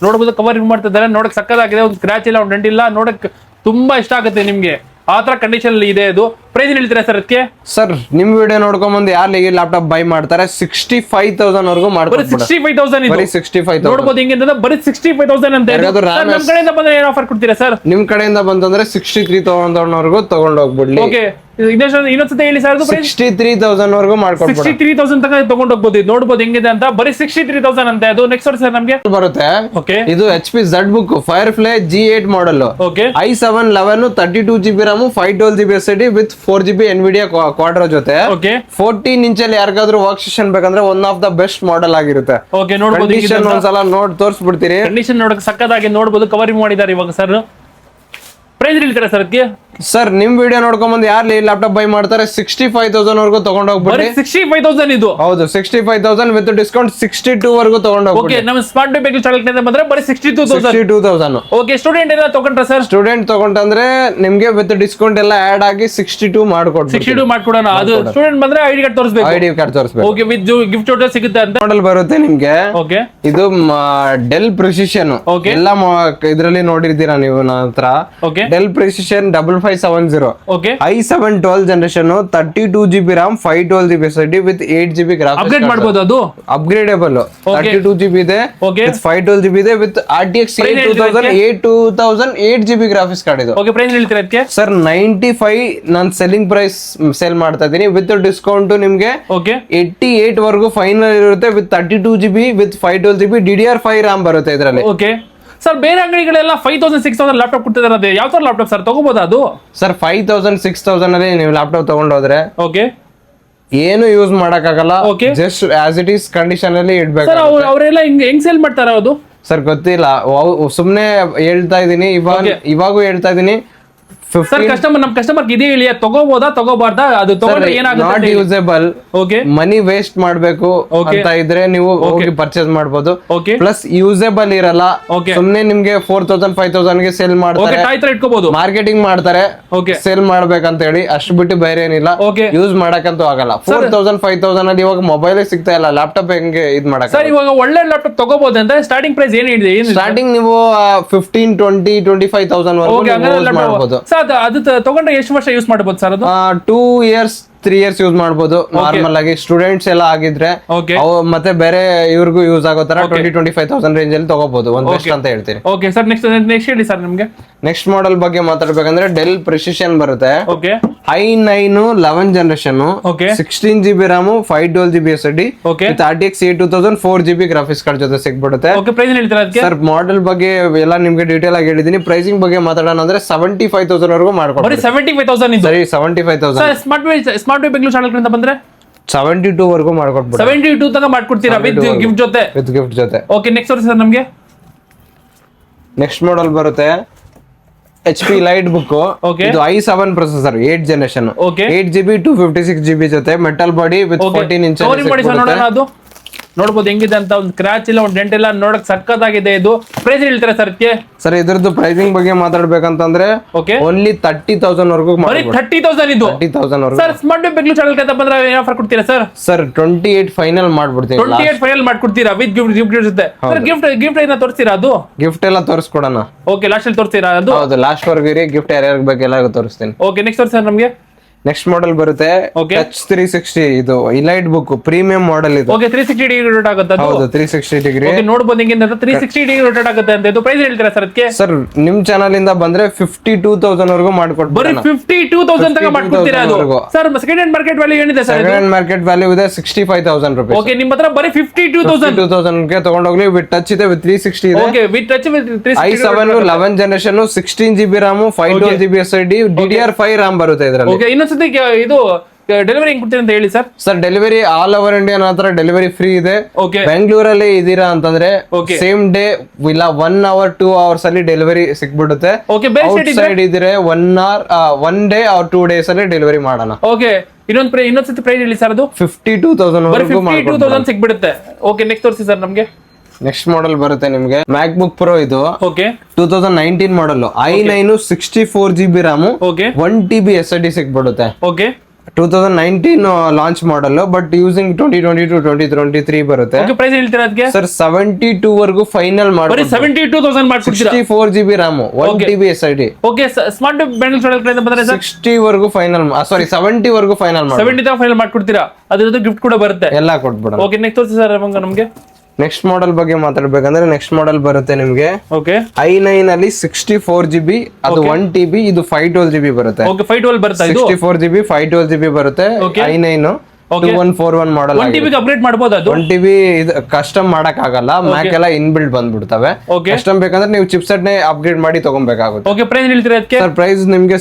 ನೋಡಬಹುದು ಕವರ್ ಮಾಡ್ತಾ ಇದ್ದಾರೆ. ನೋಡಕ್ ಸಕ್ಕತ್ತಾಗಿದೆ. ಒಂದು ಸ್ಕ್ರಾಚ್ ಇಲ್ಲ, ಒಂದು ಡೆಂಟ್ ಇಲ್ಲ. ನೋಡಕ್ ತುಂಬಾ ಇಷ್ಟ ಆಗುತ್ತೆ ನಿಮ್ಗೆ. ಆ ತರ ಕಂಡೀಷನ್ ಇದೆ ಇದು. ಪ್ರೈಸ್ ಹೇಳ್ತೀರಾ ಸರ್ ಅದಕ್ಕೆ? ಸರ್ ನಿಮ್ ವಿಡಿಯೋ ನೋಡ್ಕೊಂಡ್ ಬಂದು ಯಾರು ಲ್ಯಾಪ್ಟಾಪ್ ಬೈ ಮಾಡ್ತಾರೆ 65,000 ವರೆಗೂ ಮಾಡ್ತಾರೆ. 65,000 ನೋಡಬಹುದು ಹೆಂಗೆ ಬರೀ 65,000 ಅಂತ. ನಮ್ ಕಡೆಯಿಂದ ಬಂದ್ರೆ ಏನು ಆಫರ್ ಕೊಡ್ತೀರಾ ಸರ್? ನಿಮ್ ಕಡೆಯಿಂದ ಬಂತಂದ್ರೆ 63,000 ವರೆಗೂ ತಗೊಂಡು ಹೋಗ್ಬಿಡ್ಲಿ. ಓಕೆ ಇನ್ನೊಂದ್ಸತಿ ಹೇಳಿ ಸರ್. 63,000 ವರೆಗೂ ಮಾಡ್ಕೊಡ್ಬೋದು. 63,000 ತನಕ ತಗೊಂಡು ಹೋಗ್ಬೋದು. ನೋಡಬಹುದು ಹೆಂಗಿದೆ ಅಂತ. ಬರೀ 63,000 ಅಂತ. ಅದು ನೆಕ್ಸ್ಟ್ ಸರ್ ನಮ್ಗೆ ಬರುತ್ತೆ. ಓಕೆ ಇದು HP ZBook Firefly G8 model. Okay i7 11 32 GB RAM 512 GB SSD with 4 GB NVIDIA ಕ್ವಾಡ್ರೋ ಜೊತೆ. 14 ಇಂಚಲ್ಲಿ ಯಾರಿಗಾದ್ರೂ ವರ್ಕ್ ಸೆಷನ್ ಬೇಕಂದ್ರೆ one of the best model ಆಗಿರುತ್ತೆ. ಓಕೆ ನೋಡಬಹುದು ಒಂದ್ಸಲ ತೋರಿಸ್ಬಿಡ್ತೀರಿ. ಕಂಡೀಷನ್ ನೋಡಕ್ ಸಕ್ಕತ್ತಾಗಿ ನೋಡಬಹುದು. ಕವರ್ ಮಾಡಿದ್ದಾರೆ ಇವಾಗ ಸರ್. ಪ್ರೈಸ್ ಹೇಳ್ತೀರಾ ಸರ್ ಅದಕ್ಕೆ? ಸರ್ ನಿಮ್ ವಿಡಿಯೋ ನೋಡ್ಕೊಂಡ್ ಬಂದು ಯಾರು ಲ್ಯಾಪ್ಟಾಪ್ ಬೈ ಮಾಡ್ತಾರೆ 65,000 ವರ್ಗು ತಗೊಂಡೋಗ್ಬಿಡಿ. 65,000 ಇದು? ಹೌದು 65,000 ವಿತ್ ಡಿಸ್ಕೌಂಟ್ 62 ವರ್ಗು ತಗೊಂಡೋಗ್ಬಿಡಿ. ಓಕೆ, ನಮ್ಮ ಸ್ಮಾರ್ಟ್ ಬೇಕು ಚಾನಲ್ ಬಂದ್ರೆ ಬರೀ 62,000. ಓಕೆ, ಸ್ಟೂಡೆಂಟ್ ಎಲ್ಲ ತಗೊಂಡ್ರ ಸರ್? ಸ್ಟೂಡೆಂಟ್ ತಗೊಂಡ್ರೆ ನಿಮ್ಗೆ ವಿತ್ ಡಿಸ್ಕೌಂಟ್ ಎಲ್ಲ ಆಡ್ ಆಗಿ 62 ಮಾಡ್ಕೊಡ್ತೀವಿ. 62 ಮಾಡ್ಕೊಡೋಣ. ಅದು ಸ್ಟೂಡೆಂಟ್ ಬಂದ್ರೆ ಐಡಿ ಕಾರ್ಡ್ ತೋರಿಸಬೇಕು. ಐಡಿ ಕಾರ್ಡ್ ತೋರಿಸಬೇಕು. ಓಕೆ, ವಿತ್ ಗಿಫ್ಟ್ ಜೊತೆ ಸಿಗುತ್ತೆ ಅಂತ ಮಾಡೆಲ್ ಬರುತ್ತೆ ನಿಮ್ಗೆ. ಓಕೆ, ಇದು ಡೆಲ್ ಪ್ರಿಸಿಷನ್ ಎಲ್ಲ ಇದ್ರಲ್ಲಿ ನೋಡಿರ್ತೀರಾ ನೀವು ನನ್ನ ಹತ್ರ. Okay, Dell Precision 5570. Okay, i7 12th generation 32GB RAM 512GB SSD with 8GB graphics. Upgrade ಮಾಡಬಹುದು. ಅದು ಅಪ್ಗ್ರೇಡೇಬಲ್ 32GB ಇದೆ ವಿತ್ 512GB ಇದೆ ವಿತ್ RTX 2008 ಗ್ರಾಫಿಕ್ಸ್ ಕಾರ್ಡ್ ಇದು. ಓಕೆ, ಪ್ರೈಸ್ ಹೇಳ್ತೀರಾ ಅದಕ್ಕೆ? ಸರ್ 95 ನಾನು ಸೆಲ್ಲಿಂಗ್ ಪ್ರೈಸ್ ಸೇಲ್ ಮಾಡ್ತಾ ಇದೀನಿ. ವಿತ್ ಡಿಸ್ಕೌಂಟ್ ನಿಮ್ಗೆ ಓಕೆ 88 ವರೆಗೂ ಫೈನಲ್ ಇರುತ್ತೆ with 32GB with 512GB DDR5 RAM ಬರುತ್ತೆ ಇದರಲ್ಲಿ. ಓಕೆ ಸರ್, ಬೇರೆ ಅಂಗಡಿಗಳೆಲ್ಲ 5,000 6,000 ಲ್ಯಾಪ್ಟಾಪ್ ಕೊಡ್ತಿದ್ದಾರೆ. ಅದು ಯಾವ ತರ ಲ್ಯಾಪ್ಟಾಪ್ ಸರ್? ತಗೋಬಹುದಾ ಅದು? ಸರ್ 5,000 6,000 ಅಲ್ಲಿ ನೀವು ಲ್ಯಾಪ್ಟಾಪ್ ತಗೊಂಡೋದ್ರೆ ಓಕೆ ಏನು ಯೂಸ್ ಮಾಡಕ್ಕಾಗಲ್ಲ. Okay. Just as it is condition ಅಲ್ಲಿ ಇಡ್ಬೇಕು. ಸರ್ ಅವರೆಲ್ಲ ಹೆಂಗ್ ಸೇಲ್ ಮಾಡ್ತಾರ ಅದು? ಸರ್ ಗೊತ್ತಿಲ್ಲ, ಸುಮ್ನೆ ಹೇಳ್ತಾ ಇದೀನಿ. ಇವಾಗೂ ಹೇಳ್ತಾ ಇದೀನಿ. ಸರ್ ನಮ್ ಕಸ್ಟಮರ್ ಇದೇ ಹೇಳಿ, ತಗೋಬಹುದಾ ತಗೋಬಾರ್ದಾ? ಅದು ತಗೊಂಡ್ರೆ ಏನಾಗುತ್ತೆ? Not usable. Okay, money waste ಮಾಡ್ಬೇಕು ಅಂತ ಇದ್ರೆ ನೀವು ಹೋಗಿ ಪರ್ಚೇಸ್ ಮಾಡಬಹುದು. ಓಕೆ, ಪ್ಲಸ್ ಯೂಸೇಬಲ್ ಇರಲ್ಲ. ಓಕೆ, ಸುಮ್ನೆ ನಿಮ್ಗೆ 4,000 5,000 ಗೆ ಸೇಲ್ ಮಾಡ್ತಾರೆ. ಇಟ್ಕೋಬಹುದು, ಮಾರ್ಕೆಟಿಂಗ್ ಮಾಡ್ತಾರೆ. ಓಕೆ, ಸೇಲ್ ಮಾಡ್ಬೇಕಂತ ಹೇಳಿ ಅಷ್ಟು ಬಿಟ್ಟು ಬೇರೆ ಏನಿಲ್ಲ. ಓಕೆ, ಯೂಸ್ ಮಾಡಕ್ಕಂತೂ ಆಗಲ್ಲ. 4,000 5,000 ಅಲ್ಲಿ ಇವಾಗ ಮೊಬೈಲ್ ಸಿಗ್ತಾ ಇಲ್ಲ. ಲ್ಯಾಪ್ಟಾಪ್ ಹೆಂಗೆ ಇದ್ ಮಾಡಕ್? ಸರ್ ಇವಾಗ ಒಳ್ಳೆ ಲ್ಯಾಪ್ಟಾಪ್ ತಗೋಬಹುದು ಅಂತ ಸ್ಟಾರ್ಟಿಂಗ್ ಪ್ರೈಸ್ ಏನ್ ಹೇಳಿದೆ? ಸ್ಟಾರ್ಟಿಂಗ್ ನೀವು 15 20 25,000 ವರೆಗೂ ಮಾಡಬಹುದು. ಅದು ತಗೊಂಡ್ರೆ ಎಷ್ಟು ವರ್ಷ ಯೂಸ್ ಮಾಡಬಹುದು ಸರ್? ಅದು 2 years 3 years ಯೂಸ್ ಮಾಡಬಹುದು ನಾರ್ಮಲ್ ಆಗಿ. ಸ್ಟೂಡೆಂಟ್ಸ್ ಎಲ್ಲ ಆಗಿದ್ರೆ ಮತ್ತೆ ಬೇರೆ ಇವ್ರಿಗೂ ಯೂಸ್ ಆಗೋ ತರ 20-25,000 ರೇಂಜ್ ಅಲ್ಲಿ ತಗೋಬಹುದು. ಒಂದ್ ಬೆಸ್ಟ್ ಅಂತ ಹೇಳ್ತೀನಿ. ಓಕೆ ಸರ್, ನೆಕ್ಸ್ಟ್ ಹೇಳಿ ಸರ್ ನಿಮ್ಗೆ. ನೆಕ್ಸ್ಟ್ ಮಾಡೆಲ್ ಬಗ್ಗೆ ಮಾತಾಡ್ಬೇಕಂದ್ರೆ ಡೆಲ್ ಪ್ರಿಸಿಷನ್ ಬರುತ್ತೆ. Okay, i9 11th generation 16GB RAM 512GB SSD with RTX 8000 4GB graphics card ಜೊತೆ ಸಿಗ್ಬಿಡುತ್ತೆ. ಓಕೆ, ಪ್ರೈಸ್ ಹೇಳ್ತೀರಾ ಅದಕ್ಕೆ? ಸರ್ ಮಾಡೆಲ್ ಬಗ್ಗೆ ಎಲ್ಲ ನಿಮ್ಗೆ ಡೀಟೇಲ್ ಆಗಿ ಹೇಳಿದೀನಿ. ಪ್ರೈಸಿಂಗ್ ಬಗ್ಗೆ ಮಾತಾಡೋಣ ಅಂದ್ರೆ 75,000 ವರೆಗೂ ಮಾಡ್ಕೊಡ್ತೀವಿ. 75,000 ಇದು? ಸರಿ 75,000. ಸರ್ ಸ್ಮಾರ್ಟ್ ಬೆಂಗಳೂರು ಚಾನಲ್ ಕಡೆಯಿಂದ ಬಂದ್ರೆ 72 ವರೆಗೂ ಮಾಡ್ಕೊಡ್ಬೋದು. 72 ತನಕ ಮಾಡ್ಕೊಡ್ತೀರಾ ವಿತ್ ಗಿಫ್ಟ್ ಜೊತೆ? ವಿತ್ ಗಿಫ್ಟ್ ಜೊತೆ. ಓಕೆ, ನೆಕ್ಸ್ಟ್ ಸರ್ ನಮ್ಗೆ ನೆಕ್ಸ್ಟ್ ಮಾಡೆಲ್ ಬರುತ್ತೆ HP ಲೈಟ್ ಬುಕ್. ಇದು i7 processor 8th generation 8GB 256GB ಜೊತೆ ಮೆಟಲ್ ಬಾಡಿ ವಿತ್ 14 ಇಂಚ್. ಅದು ನೋಡಬಹುದು ಹೆಂಗಿದೆ ಅಂತ. ಒಂದು ಸ್ಕ್ರಾಚ್ ಇಲ್ಲ, ಒಂದು ಡೆಂಟ್ ಇಲ್ಲ, ನೋಡಕ್ ಸಕ್ಕತ್ತಾಗಿದೆ. ಇದು ಪ್ರೈಸ್ ಹೇಳ್ತೀರಾ ಸರ್ ಅದಕ್ಕೆ? ಸರ್ ಇದ್ರದ್ದು ಪ್ರೈಸಿಂಗ್ ಬಗ್ಗೆ ಮಾತಾಡ್ಬೇಕಂತಂದ್ರೆ ಓನ್ಲಿ 30,000 ವರೆಗೂ. 30,000 ಇದು? 30,000 ವರೆಗೂ. ಸರ್ ಸ್ಮಾರ್ಟ್ ಬೆಂಗಳೂರು ಚಾನಲ್ ಕಡೆ ಬಂದ್ರೆ ಏನು ಆಫರ್ ಕೊಡ್ತೀರಾ ಸರ್? ಸರ್ 28 ಫೈನಲ್ ಮಾಡ್ಬಿಡ್ತೀನಿ. 28 ಫೈನಲ್ ಮಾಡ್ಕೊಡ್ತೀರಾ ವಿತ್ ಗಿಫ್ಟ್ ಜೊತೆ? ಗಿಫ್ಟ್ ಏನ ತೋರಿಸ್ತೀರಾ? ಅದು ಗಿಫ್ಟ್ ಎಲ್ಲ ತೋರಿಸ್ಕೊಡೋಣ. ಓಕೆ, ಲಾಸ್ಟ್ ಅಲ್ಲಿ ತೋರಿಸ್ತೀರಾ? ಅದು ಹೌದು, ಲಾಸ್ಟ್ ವರೆಗೂ ಇರಿ. ಗಿಫ್ಟ್ ಯಾರ್ಯಾರ ಬಗ್ಗೆ ಎಲ್ಲ ತೋರಿಸ್ತೀನಿ. ಓಕೆ, ನೆಕ್ಸ್ಟ್ ಸರ್ ನಮ್ಗೆ ನೆಕ್ಸ್ಟ್ ಮಾಡೆಲ್ ಬರುತ್ತೆ ಟಚ್ 360. ಇದು ಇಲೈಟ್ ಬುಕ್ ಪ್ರೀಮಿಯಂ ಮಾಡೆಲ್. ಇದು ಓಕೆ, 360 ಡಿಗ್ರಿ ರೊಟೇಟ್ ಆಗುತ್ತೆ. ಹೌದು 360 ಡಿಗ್ರಿ. ಓಕೆ, ನೋಡಬಹುದು ಹೆಂಗಿದೆ ಅಂತ. 360 ಡಿಗ್ರಿ ರೊಟೇಟ್ ಆಗುತ್ತೆ ಅಂತ. ಇದು ಪ್ರೈಸ್ ಹೇಳ್ತೀರಾ ಸರ್ ಅದಕ್ಕೆ? ಸರ್ ನಿಮ್ ಚಾನಲ್ ಇಂದ ಬಂದ್ರೆ 52,000 ವರೆಗೂ ಮಾಡ್ಕೊಡ್ತೀವಿ. ಬರೀ 52,000 ತನಕ ಮಾಡ್ಕೊಡ್ತೀರಾ? ಅದು sir second hand market value ಏನಿದೆ sir? Second hand market value ಇದೆ 65,000 ರೂಪಾಯಿ. ಓಕೆ, ನಿಮ್ಮ ಹತ್ರ ಬರೀ 52,000 ಗೆ ತಗೊಂಡೋಗ್ಲಿ. ವಿತ್ ಟಚ್ ಇದೆ, ವಿತ್ 360 ಇದೆ. Okay, with touch with 360. i7 11th generation 16GB RAM 512GB SSD DDR5 RAM ಬರುತ್ತೆ ಇದರಲ್ಲಿ. ಓಕೆ, ಇನ್ನೊಂದ್ಸತಿ ಇದು ಡೆಲಿವರಿ ಹೆಂಗ್ ಕೊಡ್ತೀರಿ ಅಂತ ಹೇಳಿ sir? Sir delivery all over India ಹತ್ರ ಡೆಲಿವರಿ ಫ್ರೀ ಇದೆ. ಬೆಂಗಳೂರಲ್ಲಿ ಇದೀರಾ ಅಂತಂದ್ರೆ ಸೇಮ್ ಡೇ ಇಲ್ಲ 1 hour 2 hours ಅಲ್ಲಿ ಡೆಲಿವರಿ ಸಿಕ್ಬಿಡುತ್ತೆ. ಔಟ್ಸೈಡ್ ಇದ್ರೆ 1 hour 1 day or 2 days ಅಲ್ಲಿ ಡೆಲಿವರಿ ಮಾಡೋಣ. ಓಕೆ, ಇನ್ನೊಂದ್ಸತಿ ಪ್ರೈಸ್ ಹೇಳಿ ಸರ್. ಅದು 52,000 ವರೆಗೂ 52,000 ಸಿಕ್ಬಿಡುತ್ತೆ. ಓಕೆ, ನೆಕ್ಸ್ಟ್ ತೋರಿಸಿ ಸರ್ ನಮ್ಗೆ. ನೆಕ್ಸ್ಟ್ ಮಾಡೆಲ್ ಬರುತ್ತೆ ನಿಮ್ಗೆ ಮ್ಯಾಕ್ ಬುಕ್ ಪ್ರೋ. ಇದು 2019 model i9 64GB RAM 1TB SSD ಸಿಕ್ಬಿಡುತ್ತೆ. Okay, 2019 launch model but using 2022 2023 ಬರುತ್ತೆ. ಪ್ರೈಸ್ ಹೇಳ್ತೀರಾ ಅದಕ್ಕೆ? ಸರ್ 72 ವರೆಗೂ ಫೈನಲ್ ಮಾಡಿ 72,000 ಮಾಡ್ಕೊಡ್ತೀರಾ? 64GB RAM 1TB SSD. Okay, smart Bengaluru channel ಕಡೆಯಿಂದ ಬಂದ್ರೆ 60 ವರೆಗೂ ಫೈನಲ್, ಸಾರಿ 70 ವರೆಗೂ ಫೈನಲ್ ಮಾಡಿ 70 ತನಕ ಫೈನಲ್ ಮಾಡ್ಕೊಡ್ತೀರಾ? ಅದ್ರ ಗಿಫ್ಟ್ ಕೂಡ ಬರುತ್ತೆ, ಎಲ್ಲ ಕೊಟ್ಬಿಡೋಣ. ಓಕೆ, ನೆಕ್ಸ್ಟ್ ತೋರಿಸಿ ಸರ್ ನಮಗೆ. ನೆಕ್ಸ್ಟ್ ಮಾಡೆಲ್ ಬಗ್ಗೆ ಮಾತಾಡ್ಬೇಕಂದ್ರೆ ನೆಕ್ಸ್ಟ್ ಮಾಡೆಲ್ ಬರುತ್ತೆ ನಿಮ್ಗೆ i9 ಅಲ್ಲಿ 64GB ಅದು 1TB, ಇದು 512GB ಬರುತ್ತೆ. 64GB 512GB ಬರುತ್ತೆ. i9 2141 model. 1TB ಅಪ್ಗ್ರೇಡ್ ಮಾಡಬಹುದು. ಅದು 1TB ಕಸ್ಟಮ್ ಮಾಡಕ್ ಆಗಲ್ಲ, ಮ್ಯಾಕ್ ಎಲ್ಲ ಇನ್ ಬಿಲ್ಡ್ ಬಂದ್ಬಿಡ್ತವೆ. ಕಸ್ಟಮ್ ಬೇಕಂದ್ರೆ ನೀವು ಚಿಪ್ಸೆಟ್ ನೇ ಅಪ್ಗ್ರೇಡ್ ಮಾಡಿ ತಗೊಬೇಕಾಗುತ್ತೆ. ಓಕೆ, ಪ್ರೈಸ್ ಹೇಳ್ತೀರಾ ಅದಕ್ಕೆ? ಸರ್ ಪ್ರೈಸ್ ನಿಮ್ಗೆ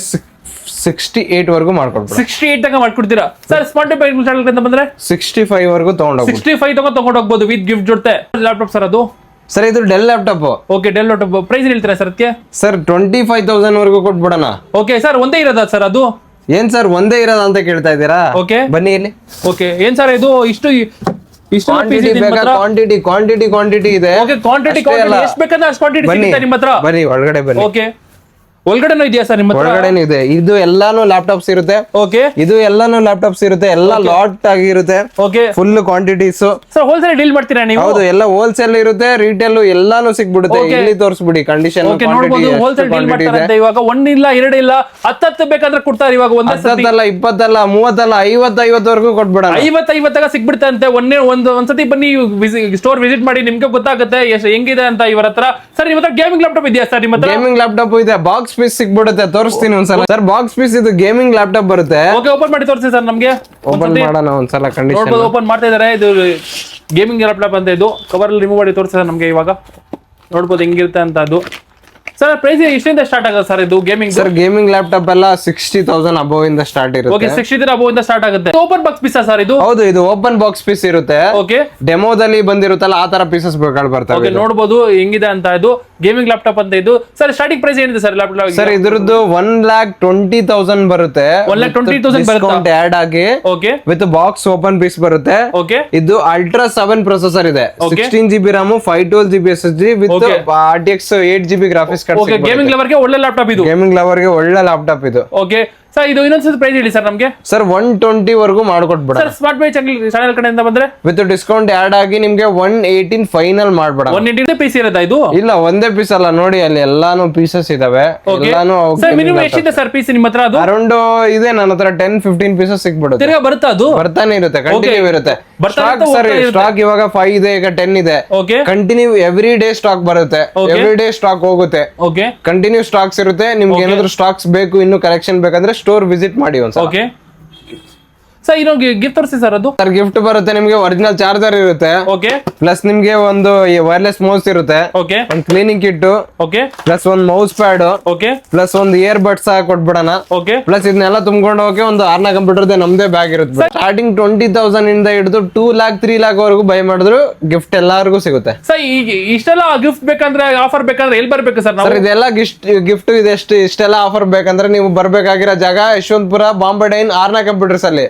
68 ವರೆಗೂ ಮಾಡ್ಕೊಡ್ತೀರಾ? 68 ತನಕ ಮಾಡ್ಕೊಡ್ತೀರಾ ಸರ್? ಸ್ಮಾರ್ಟ್ ಬೆಂಗಳೂರು ಚಾನಲ್ ಅಂತ ಬಂದ್ರೆ 65 ವರೆಗೂ ತಗೊಂಡೋಗ್ಬೋದು. 65 ತನಕ ತಗೊಂಡೋಗ್ಬೋದು ವಿತ್ ಗಿಫ್ಟ್ ಜೊತೆ ಲ್ಯಾಪ್ಟಾಪ್ ಸರ್. ಅದು ಸರ್ ಇದು Dell laptop. Okay, Dell laptop price ಹೇಳ್ತೀರಾ ಸರ್ ಅದಕ್ಕೆ? ಸರ್ 25,000 ವರೆಗೂ ಕೊಟ್ಬಿಡೋಣ. ಓಕೆ ಸರ್, ಒಂದೇ ಇರೋದಾ ಸರ್ ಅದು? ಏನ್ ಸರ್ ಒಂದೇ ಇರೋದ ಅಂತ ಕೇಳ್ತಾ ಇದ್ದೀರಾ? ಓಕೆ ಬನ್ನಿ ಇಲ್ಲಿ. ಓಕೆ, ಏನ್ ಸರ್ ಇದು ಇಷ್ಟು ಕ್ವಾಂಟಿಟಿ ಇದೆ. ಓಕೆ, ಕ್ವಾಂಟಿಟಿ ಎಷ್ಟು ಬೇಕಂದ್ರೆ ಅಷ್ಟು ಕ್ವಾಂಟಿಟಿ ಸಿಗುತ್ತೆ ನಿಮ್ಮ ಹತ್ರ. ಬನ್ನಿ ಒಳಗಡೆ ಬನ್ನಿ. ಓಕೆ, ಒಳಗಡೆನೂ ಇದೆಯಾ ಸರ್ ನಿಮ್ಮ ಹತ್ರ? ಒಳಗಡೆನೂ ಇದೆ. ಇದು ಎಲ್ಲಾನು ಲ್ಯಾಪ್ಟಾಪ್ಸ್ ಇರುತ್ತೆ. ಓಕೆ, ಇದು ಎಲ್ಲಾನು ಲ್ಯಾಪ್ಟಾಪ್ಸ್ ಇರುತ್ತೆ. ಎಲ್ಲ ಲಾಟ್ ಆಗಿರುತ್ತೆ. Okay, full quantities. Sir wholesale deal ಮಾಡ್ತೀರಾ ನೀವು? ಹೌದು, ಎಲ್ಲ ಹೋಲ್ಸೇಲ್ ಇರುತ್ತೆ, ರಿಟೇಲ್ ಎಲ್ಲಾನು ಸಿಗ್ಬಿಡುತ್ತೆ. ಇಲ್ಲಿ ತೋರಿಸ್ಬಿಡಿ ಕಂಡೀಷನ್. ಓಕೆ, ನೋಡಬಹುದು ಹೋಲ್ಸೇಲ್ ಡೀಲ್ ಮಾಡ್ತಾರೆ. ಇವಾಗ 1 ಇಲ್ಲ 2 ಇಲ್ಲ 10 ಬೇಕಾದ್ರೆ ಕೊಡ್ತಾರೆ. ಇವಾಗ ಒಂದೇ ಸತಿ 10 ಅಲ್ಲ 20 ಅಲ್ಲ 30 ಅಲ್ಲ 50 ವರೆಗೂ ಕೊಟ್ಬಿಡೋಣ. 50 ಸಿಗ್ಬಿಡುತ್ತೆ ಅಂತೆ. ಒಂದ್ಸತಿ ಬನ್ನಿ ಸ್ಟೋರ್ ವಿಸಿಟ್ ಮಾಡಿ, ನಿಮ್ಗೆ ಗೊತ್ತಾಗುತ್ತೆ ಎಷ್ಟು ಹೆಂಗಿದೆ ಅಂತ ಇವರ ಹತ್ರ. ಸರ್ ನಿಮ್ಮ ಹತ್ರ ಗೇಮಿಂಗ್ ಲ್ಯಾಪ್ಟಾಪ್ ಇದೆಯಾ ಸರ್? ನಿಮ್ಮ ಹತ್ರ ಗೇಮಿಂಗ್ ಲ್ಯಾಪ್ಟಾಪ್ ಇದೆ. ಬಾಕ್ಸ್ ಪೀಸ್ ಸಿಗ್ಬಿಡುತ್ತೆ, ತೋರಿಸ್ತೀನಿ ಒಂದ್ಸಲ. ಸರ್ ಬಾಕ್ಸ್ ಪೀಸ್ ಇದು ಗೇಮಿಂಗ್ ಲ್ಯಾಪ್ಟಾಪ್ ಬರುತ್ತೆ. ಓಕೆ, ಓಪನ್ ಮಾಡಿ ತೋರಿಸಿ ಸರ್ ನಮ್ಗೆ. ಓಪನ್ ಮಾಡೋಣ ಒಂದ್ಸಲ. ಕಂಡೀಷನ್ ಓಪನ್ ಮಾಡ್ತಾ ಇದಾರೆ. ಇದು ಗೇಮಿಂಗ್ ಲ್ಯಾಪ್ಟಾಪ್ ಅಂತ. ಇದು ಕವರ್ ರಿಮೂವ್ ಮಾಡಿ ತೋರಿಸಿ ಸರ್ ನಮ್ಗೆ. ಇವಾಗ ನೋಡ್ಬೋದು ಹೆಂಗಿರುತ್ತೆ ಅಂತ. ಅದು ಸರ್ ಪ್ರೈಸ್ ಎಷ್ಟಿಂದ ಸ್ಟಾರ್ಟ್ ಆಗುತ್ತೆ ಸರ್ ಇದು ಗೇಮಿಂಗ್? ಸರ್ ಗೇಮಿಂಗ್ ಲ್ಯಾಪ್ಟಾಪ್ ಎಲ್ಲ 60,000 ಅಬೌವ್ ಇಂದ ಸ್ಟಾರ್ಟ್ ಇರುತ್ತೆ. ಓಕೆ, 60,000 ಅಬೌವ್ ಇಂದ ಸ್ಟಾರ್ಟ್ ಆಗುತ್ತೆ. ಓಪನ್ ಬಾಕ್ಸ್ ಪೀಸ್ ಸರ್ ಇದು? ಹೌದು, ಇದು ಓಪನ್ ಬಾಕ್ಸ್ ಪೀಸ್ ಇರುತ್ತೆ. ಓಕೆ, ಡೆಮೋದಲ್ಲಿ ಬಂದಿರುತ್ತಲ್ಲ ಆ ತರ ಪೀಸಸ್ ಬರ್ತವೆ. ಓಕೆ, ನೋಡಬಹುದು ಹೆಂಗಿದೆ ಅಂತ. ಇದು ಗೇಮಿಂಗ್ ಲ್ಯಾಪ್ಟಾಪ್ ಅಂತ. ಇದು ಸರ್ ಸ್ಟಾರ್ಟಿಂಗ್ ಪ್ರೈಸ್ ಏನಿದೆ ಸರ್ ಲ್ಯಾಪ್ಟಾಪ್? ಸರ್ ಇದ್ರದ್ದು 1,20,000 ಬರುತ್ತೆ. 1,20,000 ಬರುತ್ತೆ ಆಡ್ ಆಗಿ. Okay, with box open piece ಬರುತ್ತೆ. ಓಕೆ, ಇದು ಅಲ್ಟ್ರಾ 7 ಪ್ರೊಸೆಸರ್ ಇದೆ. 16GB RAM, 512GB SSD with RTX 8GB graphics card. Okay, gaming lover ಗೆ ಒಳ್ಳೆ ಲ್ಯಾಪ್ಟಾಪ್ ಇದು. ಗೇಮಿಂಗ್ ಲವರ್ ಗೆ ಒಳ್ಳೆ ಲ್ಯಾಪ್ಟಾಪ್ ಇದು. ಓಕೆ ಸರ್, ಇದು ಇನ್ನೊಂದ್ಸತಿ ಪ್ರೈಸ್ ಹೇಳಿ ಸರ್ ನಮ್ಗೆ. ಸರ್ 120 ವರೆಗೂ ಮಾಡ್ಕೊಟ್ಬಿಡ. ಸರ್ ಸ್ಮಾರ್ಟ್ ಬೈ ಚಾನೆಲ್ ಕಡೆಯಿಂದ ಬಂದ್ರೆ ವಿತ್ ಡಿಸ್ಕೌಂಟ್ ಆಡ್ ಆಗಿ ನಿಮ್ಗೆ 118 ಫೈನಲ್ ಮಾಡ್ಬೇಡ. 180 ಪೀಸ್ ಇರೋದಾ ಇದು? ಇಲ್ಲ, ಒಂದೇ ಪೀಸ್ ಅಲ್ಲ, ನೋಡಿ ಅಲ್ಲಿ ಎಲ್ಲಾನು ಪೀಸಸ್ ಇದಾವೆ. ಎಲ್ಲಾನು ಸರ್ ಮಿನಿಮಮ್ ಎಷ್ಟಿದೆ ಸರ್ ಪೀಸ್ ನಿಮ್ಮ ಹತ್ರ? ಅದು ಅರೌಂಡ್ ಇದೆ ನನ್ನ ಹತ್ರ 10-15 ಪೀಸಸ್ ಸಿಕ್ಬಿಡುತ್ತೆ. ತಿರ್ಗಾ ಬರುತ್ತಾ ಅದು? ಬರ್ತಾನೆ ಇರುತ್ತೆ, ಕಂಟಿನ್ಯೂ ಇರುತ್ತೆ ಸ್ಟಾಕ್. ಸರ್ ಸ್ಟಾಕ್ ಇವಾಗ 5 ಇದೆ, ಈಗ 10 ಇದೆ. Okay, continue every day stock ಬರುತ್ತೆ, ಎವ್ರಿ ಡೇ ಸ್ಟಾಕ್ ಹೋಗುತ್ತೆ. ಓಕೆ, ಕಂಟಿನ್ಯೂ ಸ್ಟಾಕ್ಸ್ ಇರುತ್ತೆ. ನಿಮ್ಗೆ ಏನಾದ್ರು ಸ್ಟಾಕ್ಸ್ ಬೇಕು, ಇನ್ನು ಕಲೆಕ್ಷನ್ ಬೇಕಂದ್ರೆ ಸ್ಟೋರ್ ವಿಸಿಟ್ ಮಾಡಿ ಒಂದ್ಸಲ. ಓಕೆ ಸರ್, ಇನ್ನೊಂದು ಗಿಫ್ಟ್ ತೋರಿಸಿ ಸರ್. ಅದು ಸರ್ ಗಿಫ್ಟ್ ಬರುತ್ತೆ ನಿಮ್ಗೆ. ಒರಿಜಿನಲ್ ಚಾರ್ಜರ್ ಇರುತ್ತೆ. ಓಕೆ, ಪ್ಲಸ್ ನಿಮ್ಗೆ ಒಂದು ವೈರ್ಲೆಸ್ ಮೌಸ್ ಇರುತ್ತೆ. ಓಕೆ, ಒಂದು ಕ್ಲೀನಿಂಗ್ ಕಿಟ್. ಓಕೆ, ಪ್ಲಸ್ ಒಂದು ಮೌಸ್ ಪ್ಯಾಡ್. ಓಕೆ, ಪ್ಲಸ್ ಒಂದು ಇಯರ್ ಬಡ್ಸ್ ಕೊಟ್ಬಿಡೋಣ. ಓಕೆ, ಪ್ಲಸ್ ಇದನ್ನೆಲ್ಲ ತುಂಬ್ಕೊಂಡು ಹೋಗಿ ಒಂದು ಆರ್ನಾ ಕಂಪ್ಯೂಟರ್ ನಮ್ದೇ ಬ್ಯಾಗ್ ಇರುತ್ತೆ. ಸ್ಟಾರ್ಟಿಂಗ್ 20,000 ಇಂದ ಹಿಡಿದು 2 lakh 3 lakh ವರೆಗೂ ಬೈ ಮಾಡಿದ್ರು ಗಿಫ್ಟ್ ಎಲ್ಲರಿಗೂ ಸಿಗುತ್ತೆ. ಸರ್ ಇಷ್ಟೆಲ್ಲ ಗಿಫ್ಟ್ ಬೇಕಂದ್ರೆ, ಆಫರ್ ಬೇಕಂದ್ರೆ ಎಲ್ಲಿ ಬರ್ಬೇಕು ಸರ್? ಸರ್ ಇದೆಲ್ಲ ಗಿಫ್ಟ್ ಇದೆ. ಇಷ್ಟೆಲ್ಲ ಆಫರ್ ಬೇಕಂದ್ರೆ ನೀವು ಬರ್ಬೇಕಾಗಿರೋ ಜಾಗ ಯಶವಂತಪುರ ಬಾಂಬೆ ಡೈನ್ ಆರ್ನಾ ಕಂಪ್ಯೂಟರ್ಸ್ ಅಲ್ಲಿ.